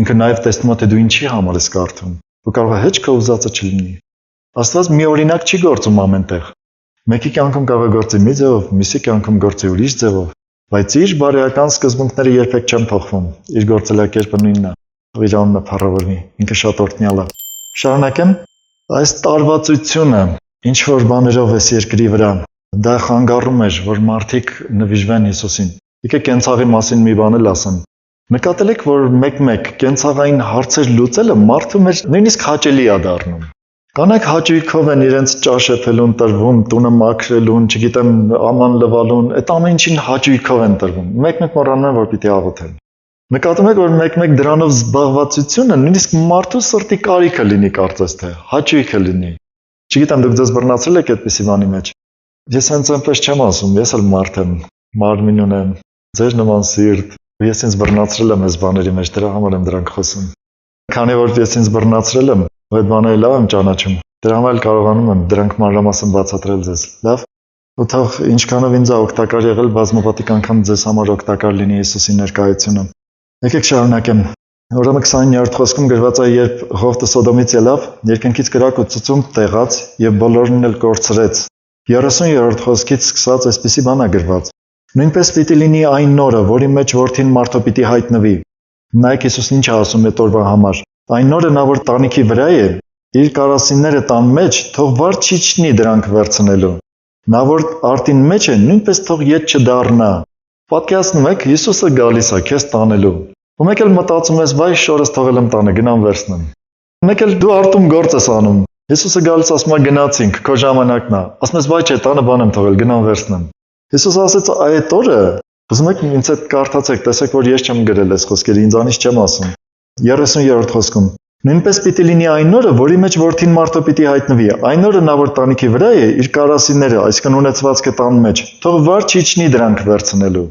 Ինքը նաև տեսնում է, թե դու ինչի համար ես կարդում։ Դու կարող ես հեչ քո ուզածը չլինի։ Աստված մի օրինակ չի գործում ամենտեղ։ Մեկի կյանքում կարող է գործի մի ձևով, մյուսի կյանքում գործի ուրիշ ձևով, բայց իր բարոյական սկզբունքները երբեք չեն փոխվում։ Իր գործելակերպը նույնն է։ Իր անունը փառավորվի։ Ինքը շատ օրհնյալ է։ Շարունակեմ։ Այս տարվածությունը, ինչ որ բաներով էս երկրի վրա, դա խանգարում էր, որ մարդիկ նվիժվեն Հիսուսին։ Եկեք կենցաղի մասին մի բան էլ ասեմ։ Նկատել եք, որ մեկ-մեկ կենցաղային հարցեր լուծելը մարդու մեջ նույնիսկ հաճելի է դառնում։ Կանայք հաճույքով են իրենց ճաշեփելուն տրվում, տունը մաքրելուն, չգիտեմ, աման լվալուն, այդ ամեն ինչին հաճույքով են տրվում։ Մեկ-մեկ մոռանում են, որ պիտի աղոթեն։ Նկատում եք, որ մեկ-մեկ դրանով զբաղվածությունը նույնիսկ մարդու սրտի կարիքը լինի, կարծես թե, հաճույքը լինի։ Չգիտեմ, դուք ձեզ բռնացրել եք այդպիսի բանի մեջ։ Ես հենց այնպես չեմ ասում, ես էլ մարդ եմ, մարմին ունեմ, ձեր նման սիրտ։ Ես ինձ բռնացրել եմ այս բաների մեջ, դրա համար եմ դրանք խոսում։ Քանի որ ես ինձ բռնացրել եմ, այդ բաները լավ եմ ճանաչում, դրա համար էլ կարողանում եմ դրանք մանրամասն բացատրել ձեզ, լավ։ Ու թող ինչքանով ինձ է օգտակար եղել, բազմապատիկ անգամ ձեզ համար օգտակար լինի Հիսուսի ներկայությունը։ Եկեք շարունակեմ։ Ուրեմն 29-րդ խոսքում գրված է, երբ Ղովտը Սոդոմից ելավ, երկնքից կրակ ու ծծումբ տեղաց եւ բոլորին էլ կորցրեց։ 30-րդ խոսքից սկսած այսպիսի բան է գրված. Նույնպես պիտի լինի այն նորը, որի մեջ որդին մարդու պիտի հայտնվի։ Նայեք Հիսուսն ինչ է ասում այդ օրվա համար։ Այն նորը նա որ տանիքի վրա է, իր կարասինները տան մեջ, թող վար չիջնի դրանք վերցնելու։ Նա որ արտին մեջ է, նույնպես թող ետ չդառնա։ Պատկերացնում եք, Հիսուսը գալիս է քեզ տանելու։ Ու մեկ էլ մտածում ես, վայ շորս թողել եմ տանը, գնամ վերցնեմ։ Մեկ էլ դու արտում գործ ես անում։ Հիսուսը գալիս ասում է գնացինք, քո ժամանակն է։ Ասում ես, բայ չէ, տանը բան եմ թողել, գնամ վերցնեմ։ Հիսուսը ասեց, այդ օրը, ուզում եք ինձ հետ կարդացեք, տեսեք, որ ես չեմ գրել այս խոսքերը, ինձանից չեմ ասում։ 30-րդ խոսքում։ Նույնպես պիտի լինի այն օրը, որի մեջ որդին մարդը պիտի հայտնվի։ Այն օրը նա որ տանիքի վրա է, իր կարասիները, այսինքն ունեցվածքը տան մեջ, թող վար չիջնի դրանք վերցնելու։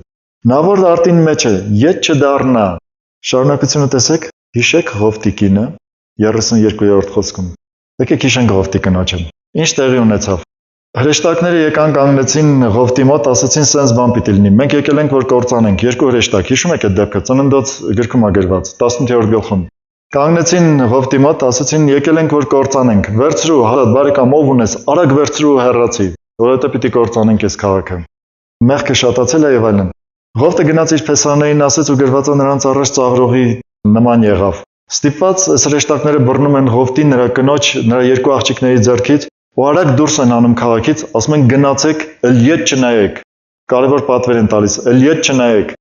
Նա որ արտին մեջ է, ետ չդառնա։ Շարունակությունը տեսեք, հիշեք Ղովտիկինը 32-րդ խոսքում։ Եկեք հիշենք Ղովտի կնոջը։ Ինչ տեղի ունեցավ։ Հրեշտակները եկան կանգնեցին Ղովտի մոտ, ասացին սենց բան պիտի լինի։ Մենք եկել ենք որ կործանենք, երկու հրեշտակ, հիշում եք այդ դեպքը, Ծննդոց գրքում է գրված, 18-րդ գլխում։ Կանգնեցին Ղովտի մոտ, ասացին եկել ենք որ կործանենք, վերցրու, հալատ բարեկամ ով ունես, արագ վերցրու ու հեռացի, որովհետև պիտի կործանենք այս քաղաքը։ Մեղքը շատացել է եւ այլն։ Ղովտը գնաց իր փեսաներին ասեց ու գրված է նրանց առաջ ծաղրողի նման եղավ։ Ստիպված այս հրեշտակները բռնում են Ղովտին, նրա կնոջ, նրա երկու աղջիկների ձեռքից ու արագ դուրս են անում քաղաքից, ասում են գնացեք, ել ետ չնայեք։ Կարևոր պատվեր են տալիս, ել ետ չնայեք։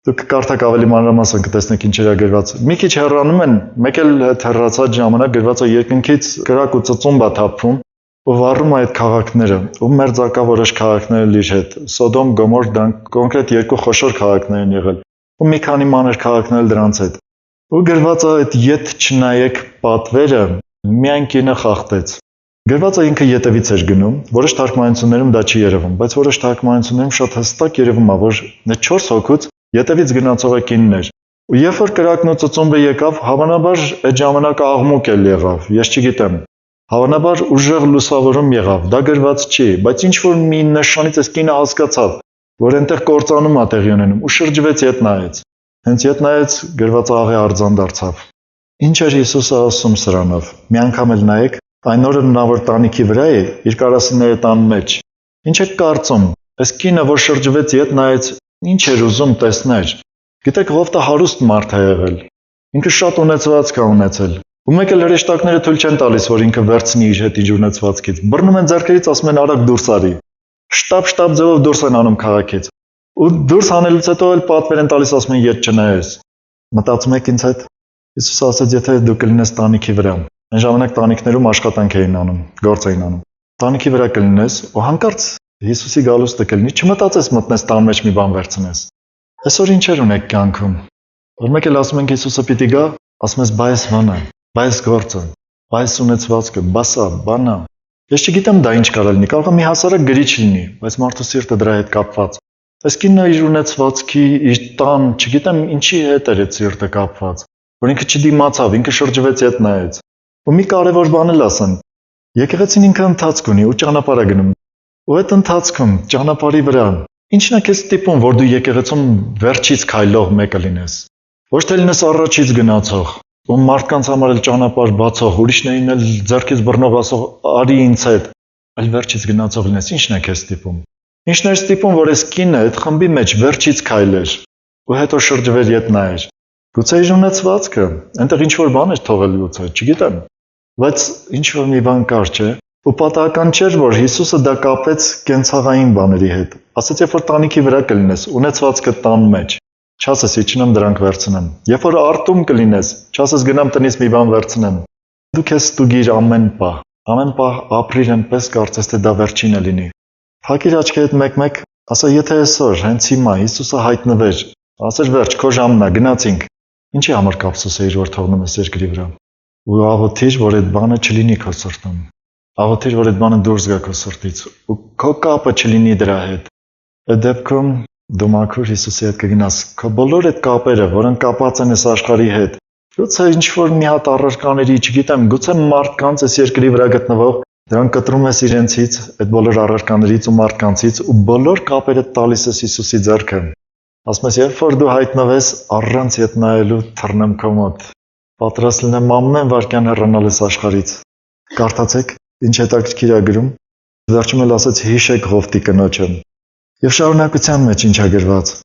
Դուք կարդաք ավելի մանրամասն կտեսնեք ինչեր է գրված։ Մի քիչ հեռանում են, մեկ էլ հեռացած ժամանակ գրված է երկնքից կրակ ու ծծումբ է թափվում ու վառում է այդ քաղաքները։ Ու մերձակա որոշ քաղաքներ իր հետ։ Սոդոմ, Գոմոր դրանք կոնկրետ երկու խոշոր քաղաքներ են եղել։ Ու մի քանի մանր քաղաքներ դրանց հետ։ Ու գրված է այդ ետ չնայեք պատվերը միայն կինը խախտեց։ Գրված է ինքը ետևից էր գնում, որոշ թարգմանություններում դա չի երևում, բայց որոշ թարգմանություններում շատ հստակ երևում է, որ նա 4 հոգուց ետևից գնացողը կինն էր։ Ու երբ որ կրակն ու ծծումբը եկավ, հավանաբար այդ ժամանակ աղմուկ էլ եղավ, ես չգիտեմ։ Հավանաբար ուժեղ լուսավորում եղավ, դա գրված չի, բայց ինչ որ մի նշանից այս կինը հասկացավ, որ այնտեղ կործանում է տեղի ունենում ու շրջվեց ետ նայեց։ Հենց ետ նայեց, գրված աղի արձան դարձավ։ Ինչ էր Հիսուսը ասում սրանով։ Մի անգամ էլ նայեք, այն օրը նա որ տանիքի վրա է, իր կարասիները տան մեջ։ Ինչ եք կարծում, այս կինը որ շրջվեց ետ նայեց, ինչ էր ուզում տեսներ։ Գիտեք, Ղովտը հարուստ մարդ է եղել։ Ինքը շատ ունեցվածք է ունեցել։ Ու մեկ էլ հրեշտակները թույլ չեն տալիս, որ ինքը վերցնի իր հետ իր ունեցվածքից։ Բռնում են ձեռքերից, ասում են արագ դուրս արի։ Շտապ ձևով դուրս են անում քաղաքից։ Ու դուրս հանելուց հետո էլ պատվեր են տալիս, ասում են ետ չնայես։ Մտածում եք ինձ հետ։ Հիսուսը ասաց, եթե դու կլինես տանիքի վրա, այն ժամանակ տանիքներում աշխատանք էին անում, գործ էին անում։ Տանիքի վրա կլինես ու հանկարծ Հիսուսի գալուստը կլինի, չմտածես մտնես տան մեջ մի բան վերցնես։ Այսօր ինչեր ունեք կյանքում։ Որ մեկ էլ ասում ենք Հիսուսը պիտի գա, ասում ես բայ այս բանը, բայ այս գործը, բայ այս ունեցվածքը, բասա, բանա։ Ես չգիտեմ դա ինչ կարող լինի, կարող է մի հասարակ գրիչ լինի, բայց մարդու սիրտը դրա հետ կապված։ Այս կինը իր ունեցվածքի, իր տան, չգիտեմ ինչի հետ էր այդ սիրտը կապված, որ ինքը չդիմացավ, ինքը շրջվեց ետ նայեց։ Ու մի կարևոր բան էլ ասեմ։ Եկեղեցին ինքը ընթացք ունի ու ճանապարհ է գնում։ Ու այդ ընթացքում ճանապարհի վրա ինչն է քեզ ստիպում, որ դու եկեղեցում վերջից քայլող մեկը լինես։ Ոչ թե լինես առաջից գնացող, ու մարդկանց համար էլ ճանապարհ բացող, ուրիշներին էլ ձեռքից բռնող ասող արի ինձ հետ, այլ վերջից գնացող լինես։ Ինչն է քեզ ստիպում։ Ինչն էր ստիպում, որ այս կինը այդ խմբի մեջ վերջից քայլեր ու հետո շրջվեր ետ նայեր։ Գուցե իր ունեցվածքը, այնտեղ ինչ որ բան էր թողել գուցե, չգիտեմ։ Բայց ինչ որ մի բան կար, չէ՞։ Ու պատահական չէր, որ Հիսուսը դա կապեց կենցաղային բաների հետ։ Ասաց, երբ որ տանիքի վրա կլինես, ունեցվածքը տան մեջ, չասես իջնեմ դրանք վերցնեմ։ Երբ որ արտում կլինես, չասես գնամ տնից մի բան վերցնեմ։ Դու քեզ ստուգիր ամեն պահ ապրիր այնպես, կարծես թե դա վերջինը լինի։ Փակիր աչքերդ մեկ-մեկ, ասա, եթե այսօր, հենց հիմա Հիսուսը հայտնվեր, ասեր վերջ, քո ժամն է, գնացինք։ Ինչի համար կապսոս էիր, որ թողնում ես երկրի վրա։ Ու աղոթիր, որ այդ բանը չլինի քո սրտում։ Աղոթիր, որ այդ բանը դուրս գա քո սրտից ու քո կապը չլինի դրա հետ։ Այդ դեպքում դու մաքուր Հիսուսի հետ կգնաս։ Քո բոլոր այդ կապերը, որոնք կապած են այս աշխարհի հետ, գուցե ինչ-որ մի հատ առարկաների, չգիտեմ, գուցե մարդկանց այս երկրի վրա գտնվող, դրանք կտրում ես իրենցից, այդ բոլոր առարկաներից ու մարդկանցից ու բոլոր կապերը տալիս ես Հիսուսի ձեռքը։ Ասում ես, երբ որ դու հայտնվես, առանց ետ նայելու թռնեմ քո մոտ։ Պատրաստ լինեմ ամեն վայրկյան հեռանալ այս աշխարհից։ Կարդացեք, ինչ հետաքրքիր է գրում։ Վերջում էլ ասաց հիշեք Ղովտի կնոջը։ Եվ շարունակության մեջ ինչ է գրված։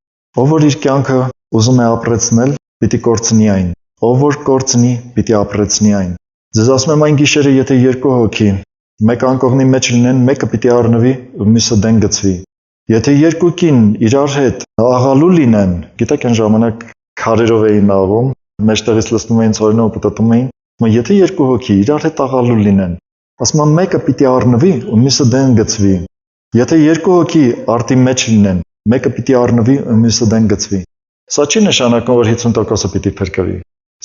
Ով որ իր կյանքը ուզում է ապրեցնել, պիտի կորցնի այն։ Ով որ կորցնի, պիտի ապրեցնի այն։ Ձեզ ասում եմ այն գիշերը, եթե երկու հոգի մեկ անկողնի մեջ լինեն, մեկը պիտի առնվի ու մյուսը դեն գցվի։ Եթե երկու կին իրար հետ աղալու լինեն, գիտեք այն ժամանակ քարերով էին աղում, մեջտեղից լցնում էին ցորենը ու պտտում էին, Ասում եթե երկու հոգի իրար հետ աղալու լինեն, ասում մեկը պիտի առնվի ու մյուսը դեն գցվի։ Եթե երկու հոգի արտի մեջ լինեն, մեկը պիտի առնվի ու մյուսը դեն գցվի։ Սա չի նշանակում, որ 50%-ը պիտի փրկվի։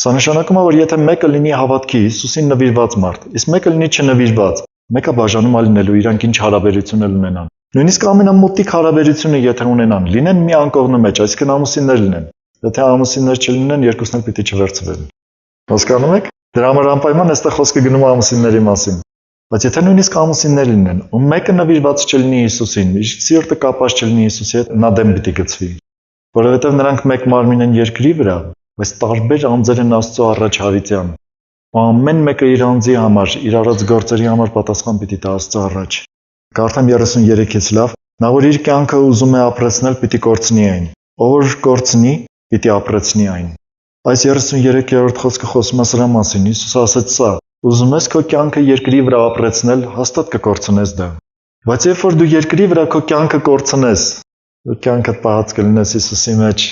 Սա նշանակում է, որ եթե մեկը լինի հավատքի Հիսուսին նվիրված մարդ, իսկ մեկը լինի չնվիրված, մեկը բաժանում է լինելու իրանք ինչ հարաբերություն ունենան։ Նույնիսկ ամենամոտիկ հարաբերությունը եթե ունենան, լինեն մի անկողնու մեջ, այսինքն ամուսիններ լինեն։ Եթե ամուսիններ չլինեն, երկուսն էլ պիտի չվերցվեն։ Հասկանում եք։ Դրա համար անպայման այստեղ խոսքը գնում է ամուսինների մասին։ Բայց եթե նույնիսկ ամուսիններ լինեն, ու մեկը նվիրված չլինի Հիսուսին, իսկ սիրտը կապած չլինի Հիսուսի հետ, նա դեմ պիտի գցվի։ Որովհետև նրանք մեկ մարմին են երկրի վրա, բայց տարբեր անձեր են Աստծո առաջ հավիտյան։ Ու ամեն մեկը իր անձի համար, իր արած գործերի համար պատասխան պիտի տա Աստծո առաջ։ Կարդամ 33-ից լավ, նա որ իր կյանքը ուզում է ապրեցնել, պիտի կորցնի այն։ Ով որ կորցնի, պիտի ապրեցնի այն։ Այս 33-րդ խոսքը խոսում է սրա մասին։ Հիսուսը ասաց սա. ուզում ես քո կյանքը երկրի վրա ապրեցնել, հաստատ կկորցնես դա։ Բայց երբ որ դու երկրի վրա քո կյանքը կորցնես, դու կյանքդ պահած կլինես Հիսուսի մեջ։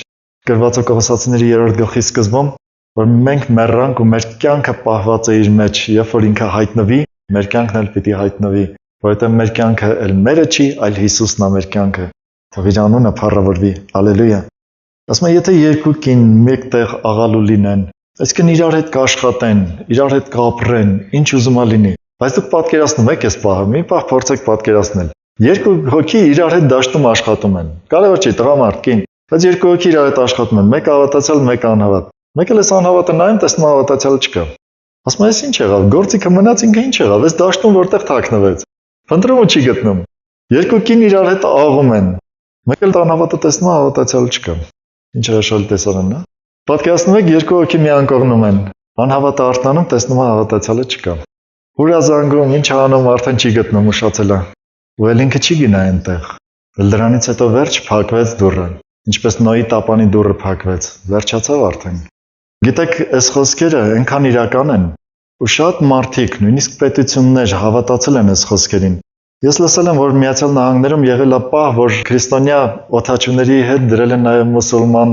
Գրված է Կողոսացիների 3-րդ գլխի սկզբում, որ մենք մեռանք ու մեր կյանքը պահված է իր մեջ, երբ որ ինքը հայտնվի, մեր կյանքն էլ պիտի հայտնվի, որովհետև մեր կյանքը էլ մերը չի, այլ Հիսուսն է մեր կյանքը։ Թող իր անունը փառավորվի։ Հալելույա։ Ասում եմ, եթե երկու կին մեկտեղ աղալու լինեն, այսինքն իրար հետ կաշխատեն, իրար հետ կապրեն, ինչ ուզում է լինի։ Բայց դուք պատկերացնում եք այս պահը, մի պահ փորձեք պատկերացնել։ Երկու հոգի իրար հետ դաշտում աշխատում են։ Կարևոր չի տղամարդ, կին, բայց երկու հոգի իրար հետ աշխատում են, մեկը հավատացյալ, մեկը անհավատ։ Մեկը լես անհավատը նայում, տեսնում հավատացյալը չկա։ Ասում եմ, այս ինչ եղավ, գործիքը մնաց, ինքը ինչ եղավ, այս դաշտում որտեղ թաքնվեց։ Փնտրումը չի գտնում։ Երկու կին իրար հետ աղում են։ Մեկը անհավատը տեսնում է, հավատացյալը չկա։ Ինչ հրաշալի տեսարան է։ Պատկերացնում եք, երկու հոգի մի անկողնում են։ Անհավատը արտանում, տեսնում է հավատացյալը չկա։ Հուրազանգում, ինչ անում, արդեն չի գտնում, ուշացել է։ Ու էլ ինքը չի գնա այնտեղ։ Դրանից հետո վերջ փակվեց դուռը, ինչպես Նոյի տապանի դուռը փակվեց, վերջացավ արդեն։ Գիտեք, այս խոսքերը այնքան իրական են, ու շատ մարդիկ, նույնիսկ պետություններ հավատացել են այս խոսքերին։ Ես լսել եմ, որ Միացյալ Նահանգներում եղել է պահ, որ քրիստոնյա օդաչուների հետ դրել են նաև մուսուլման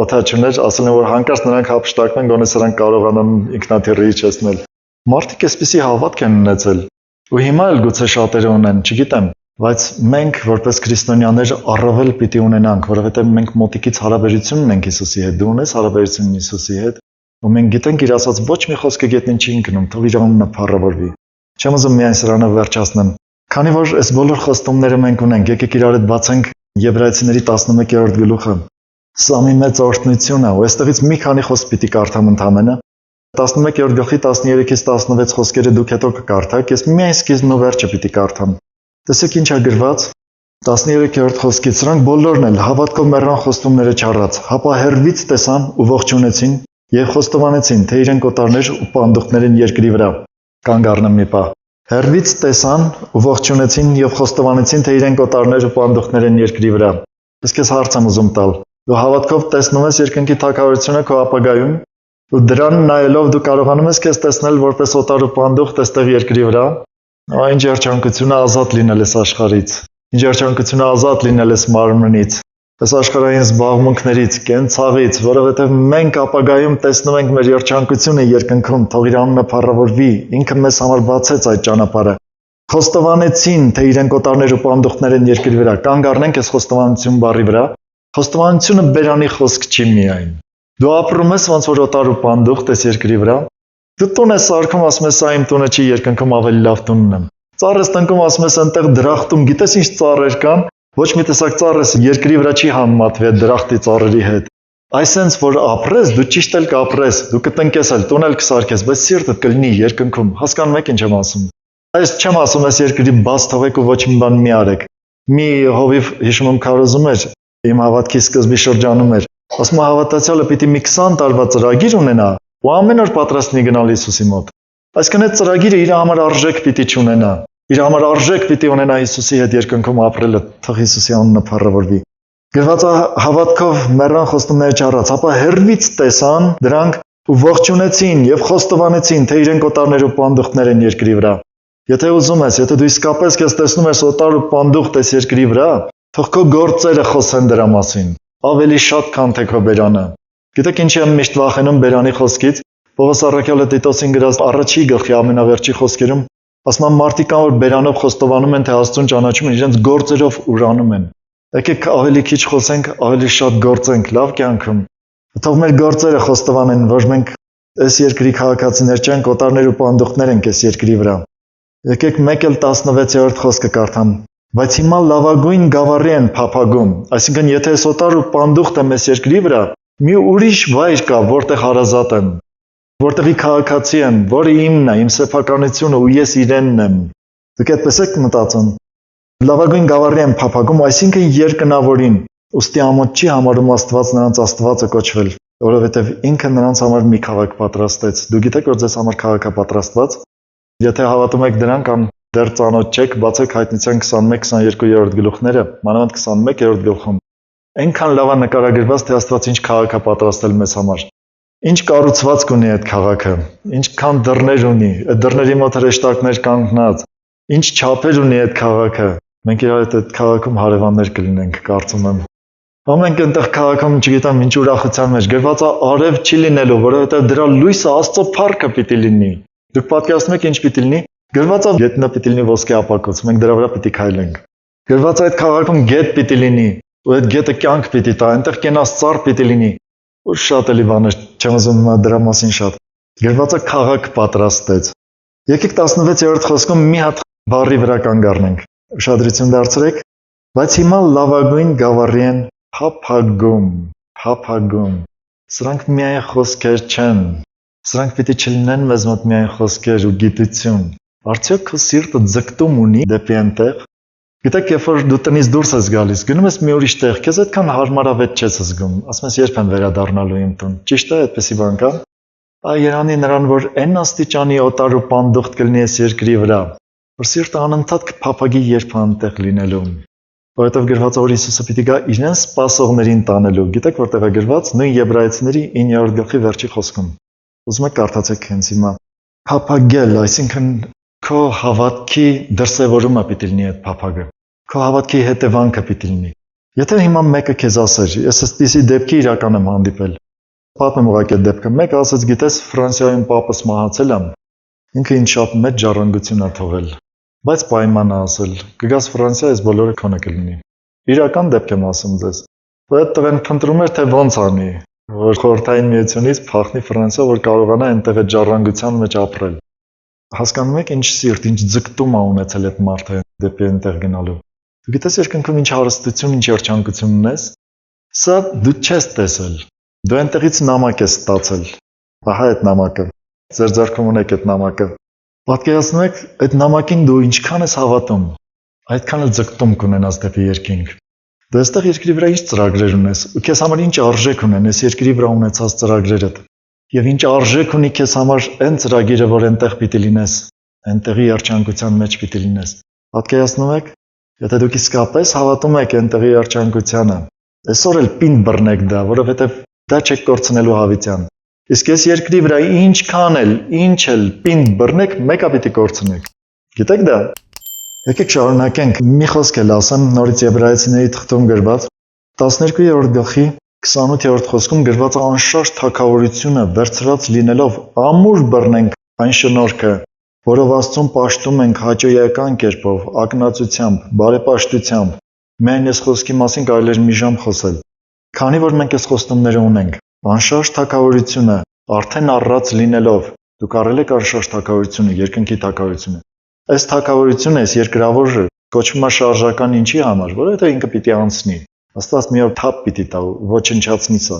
օդաչուներ, ասել են, որ հանկարծ նրանք հափշտակվեն, գոնե սրանք կարողանան ինքնաթիռը իջեցնել։ Մարդիկ այսպիսի հավատք են ունեցել, ու հիմա էլ գուցե շատերը ունեն, չգիտեմ, բայց մենք որպես քրիստոնյաներ առավել պիտի ունենանք, որովհետև մենք մոտիկից հարաբերություն ունենք Հիսուսի հետ, դու ունես հարաբերություն Հիսուսի հետ, ու մենք գիտենք իր ասած ոչ մի խոսքը գետնին չի ընկնում, թող իր անունը փառավորվի։ Չեմ ուզում միայն սրանով վերջացնեմ։ Քանի որ այս բոլոր խոստումները մենք ունենք, եկեք իրար հետ բացենք Եբրայեցիների 11-րդ գլուխը։ Սա մի մեծ օրհնություն է, ու այստեղից մի քանի խոսք պիտի կարդամ ընդամենը։ 11-րդ գլխի 13-ից 16 խոսքերը դուք հետո կկարդաք, ես միայն սկիզբն ու վերջը պիտի կարդամ։ Տեսեք ինչ է գրված 13-րդ խոսքից, սրանք բոլորն էլ հավատքով մեռան խոստումները չառած, հապա հեռվից տեսան ու ողջունեցին եւ խոստովանեցին, թե իրենք օտարներ ու պանդուխտներ են երկրի վրա։ Կանգ առնեմ մի պահ։ Հեռվից տեսան ու ողջունեցին եւ խոստովանեցին, թե իրենք օտարներ ու պանդուխտներ են երկրի վրա։ Իսկ ես հարց եմ ուզում տալ։ Դու հավատքով տեսնում ես երկնքի թագավորությունը քո ապագայում, ու դրան նայելով դու կարողանում ես քեզ տեսնել որպես օտար ու պանդուխտ այստեղ երկրի վրա։ Այն երջանկությունը ազատ լինել ես աշխարհից։ Ինչ երջանկությունը ազատ լինել ես մարմնից, այս աշխարհային զբաղմունքներից, կենցաղից, որովհետև մենք ապագայում տեսնում ենք մեր երջանկությունը երկնքում, թող իր անունը փառավորվի, ինքը մեզ համար բացեց այդ ճանապարհը։ Խոստովանեցին, թե իրենք օտարներ ու պանդուխտներ են երկրի վրա։ Կանգ առնենք այս խոստովանություն բառի վրա։ Խոստովանությունը բերանի խոսք չի միայն։ Դու ապրում ես ոնց որ օտար ու պանդուխտ ես երկրի վրա։ Դու տուն ես սարքում, ասում ես, սա իմ տունը չի, երկնքում ավելի լավ տուն ունեմ։ Ծառ ես տնկում, ասում ես, այնտեղ դրախտում, գիտես ինչ ծառեր կան, ոչ մի տեսակ ծառ ես երկրի վրա չի համեմատվի այդ դրախտի ծառերի հետ։ Այսենց որ ապրես, դու ճիշտ էլ կապրես, դու կտնկես էլ, տուն էլ կսարքես, բայց սիրտդ կլինի երկնքում։ Հասկանում եք ինչ եմ ասում։ Այս չեմ ասում, այս երկրի բաց թողեք ու ոչ մի բան մի արեք։ Մի հովիվ հիշում եմ քարոզում էր, իմ հավատքի սկզբի շրջանում էր։ Ասում հավատացյալը պիտի մի 20 տարվա ծրագիր ունենա ու ամեն օր պատրաստ լինի գնալ Հիսուսի մոտ։ Այսինքն այդ ծրագիրը իր համար արժեք պիտի չունենա։ Իր համար արժեք պիտի ունենա Հիսուսի հետ երկնքում ապրելը, թող Հիսուսի անունը փառավորվի։ Գրված է հավատքով մեռան խոստումները չառած, ապա հեռվից տեսան դրանք ու ողջունեցին եւ խոստովանեցին, թե իրենք օտարներ ու պանդուխտներ են երկրի վրա։ Եթե ուզում ես, եթե դու իսկապես քեզ տեսնում ես օտար ու պանդուխտ ես երկրի վրա, թող քո գործերը խոսեն դրա մասին, ավելի շատ քան թե քո բերանը։ Գիտեք ինչի եմ միշտ վախենում բերանի խոսքից, Պողոս առաքյալը Տիտոսին գրած առաջի գլխի ամենավերջի խոսքերում ասում է մարդիկ կան, որ բերանով խոստովանում են, թե Աստծուն ճանաչում են, իրենց գործերով ուրանում են։ Եկեք ավելի քիչ խոսենք, ավելի շատ գործենք լավ կյանքում։ Թող մեր գործերը խոստովանեն, որ մենք այս երկրի քաղաքացիներ չենք, օտարներ ու պանդուխտներ ենք այս երկրի վրա։ Եկեք 1:16 խոսքը կարդամ։ Բայց հիմա լավագույն գավառի են փափագում, այսինքն եթե ես օտար ու պանդուխտ եմ այս երկրի վրա, մի ուրիշ վայր կա, որտեղ հարազատ եմ, որտեղի քաղաքացի եմ, որը իմն է, իմ սեփականությունը ու ես իրենն եմ։ Դուք այդպես եք մտածում։ Լավագույն գավառի են փափագում, այսինքն երկնավորին, ուստի ամոթ չի համարում Աստված նրանց Աստվածը կոչվել, որովհետև ինքը նրանց համար մի քաղաք պատրաստեց։ Դուք գիտեք, որ ձեզ համար քաղաք է պատրաստված։ Եթե հավատում եք դրան կամ դեռ ծանոթ չեք, բացեք Հայտնության 21-22 գլուխները, մանավանդ 21-րդ գլխում։ Այնքան լավ է նկարագրված, թե Աստված ինչ քաղաք է պատրաստել մեզ համար։ Ինչ կառուցվածք ունի այդ քաղաքը, ինչքան դռներ ունի, այդ դռների մոտ հրեշտակներ կանգնած, ինչ չափեր ունի այդ քաղաքը։ Մենք իրար այդ քաղաքում հարևաններ կլինենք, կարծում եմ։ Ամենք այնտեղ քաղաքում, չգիտեմ, ինչ ուրախության մեջ գրված է արև չի լինելու, որովհետև դրա լույսը Աստծո փառքը պիտի լինի։ Դուք պատկերացնում եք ինչ պիտի լինի։ Գրված է գետնը պիտի լինի ոսկե ապակոց, մենք դրա վրա պիտի քայլենք։ Գրված է այդ քաղաքում գետ պիտի լինի, ու այդ գետը կյանք պիտի տա, այնտեղ կենաց ծառ պիտի լինի։ Ու շատ էլի բաներ, չեմ ուզում դրա մասին շատ։ Գրված է քաղաք պատրաստեց։ Եկեք 16-րդ խոսքում մի հատ բառի վրա կանգ առնենք։ Ուշադրություն դարձրեք, բայց հիմա լավագույն գավառի են փափագում։ Սրանք միայն խոսքեր չեն։ Սրանք պիտի չլինեն մեզ մոտ միայն խոսքեր ու գիտություն։ Արդյոք քո սիրտը ձգտում ունի դեպի այնտեղ։ Գիտեք, երբ որ դու տնից դուրս ես գալիս, գնում ես մի ուրիշ տեղ, քեզ այդքան հարմարավետ չես զգում։ Ասում ես երբ եմ վերադառնալու իմ տուն։ Ճիշտ է, այդպեսի բան կա։ Այ Երանի նրան, որ այն աստիճանի օտար ու պանդուխտ կլինի այս երկրի վրա, որ սիրտը անընդհատ կփափագի երբ այնտեղ լինելու։ Որովհետև գրված է, որ Հիսուսը պիտի գա իրեն սպասողներին տանելու։ Գիտեք որտեղ է գրված, նույն Եբրայեցիների 9-րդ գլխի վերջի խոսքում։ Ուզում եք կարդացեք հենց հիմա։ Փափագել, այսինքն քո հավատքի դրսևորումը պիտի լինի այդ փափագը։ Քո հավատքի հետևանքը պիտի լինի։ Եթե հիմա մեկը քեզ ասեր, ես այսպիսի դեպքի իրական եմ հանդիպել։ Պատմեմ ուղղակի այդ դեպքը։ Մեկը ասեց, գիտես, Ֆրանսիայում պապս մահացել է։ Ինքը ինձ շատ մեծ ժառանգություն է թողել։ Բայց պայման է ասել, կգաս Ֆրանսիա, այս բոլորը քոնը կլինի։ Իրական դեպք եմ ասում ձեզ։ Այդ տղեն փնտրում էր, թե ոնց անի, որ խորհրդային միությունից փախնի Ֆրանսիա, որ կարողանա այնտեղ այդ ժառանգության մեջ ապրել։ Հասկանում եք ինչ սիրտ, ինչ ձգտում է ունեցել այդ մարդը դեպի այնտեղ գնալու։ Դու գիտես երկնքում ինչ հարստություն, ինչ երջանկություն ունես։ Սա դու չես տեսել։ Դու այնտեղից նամակ ես ստացել։ Ահա այդ նամակը։ Ձեր ձեռքում ունեք այդ նամակը։ Պատկերացնում եք, այդ նամակին դու ինչքան ես հավատում, այդքան էլ ձգտում կունենաս դեպի երկինք։ Դու այստեղ երկրի վրա ինչ ծրագրեր ունես, ու քեզ համար ինչ արժեք ունեն այս երկրի վրա ունեցած ծրագրերդ։ Եվ ինչ արժեք ունի քեզ համար այն ծրագիրը, որ այնտեղ պիտի լինես, այնտեղի երջանկության մեջ պիտի լինես։ Պատկերացնում եք, եթե դուք իսկապես հավատում եք այնտեղի երջանկությանը, այսօր էլ պինդ բռնեք դա, որովհետև դա չեք կորցնելու հավիտյան։ Իսկ այս երկրի վրա ինչ էլ պինդ բռնեք, մեկը պիտի կորցնեք։ Գիտեք դա։ Եկեք շարունակենք։ Մի խոսք էլ ասեմ, նորից Եբրայեցիների թղթում գրված 12-րդ գլխի 28-րդ խոսքում գրված է անշարժ թագավորությունը վերցրած լինելով ամուր բռնենք այն շնորհքը, որով Աստծուն պաշտում ենք հաճոյական կերպով, ակնածությամբ, բարեպաշտությամբ։ Միայն այս խոսքի մասին կարելի է մի ժամ խոսել։ Քանի որ մենք այս խոստումները ունենք, անշարժ թագավորությունը արդեն առած լինելով, դուք առել եք անշարժ թագավորությունը, երկնքի թագավորությունը։ Այս թագավորությունը, այս երկրավորը կոչվում է շարժական ինչի համար, որովհետև ինքը պիտի անցնի։ Աստված մի օր թափ պիտի տա, ոչնչացնի սա։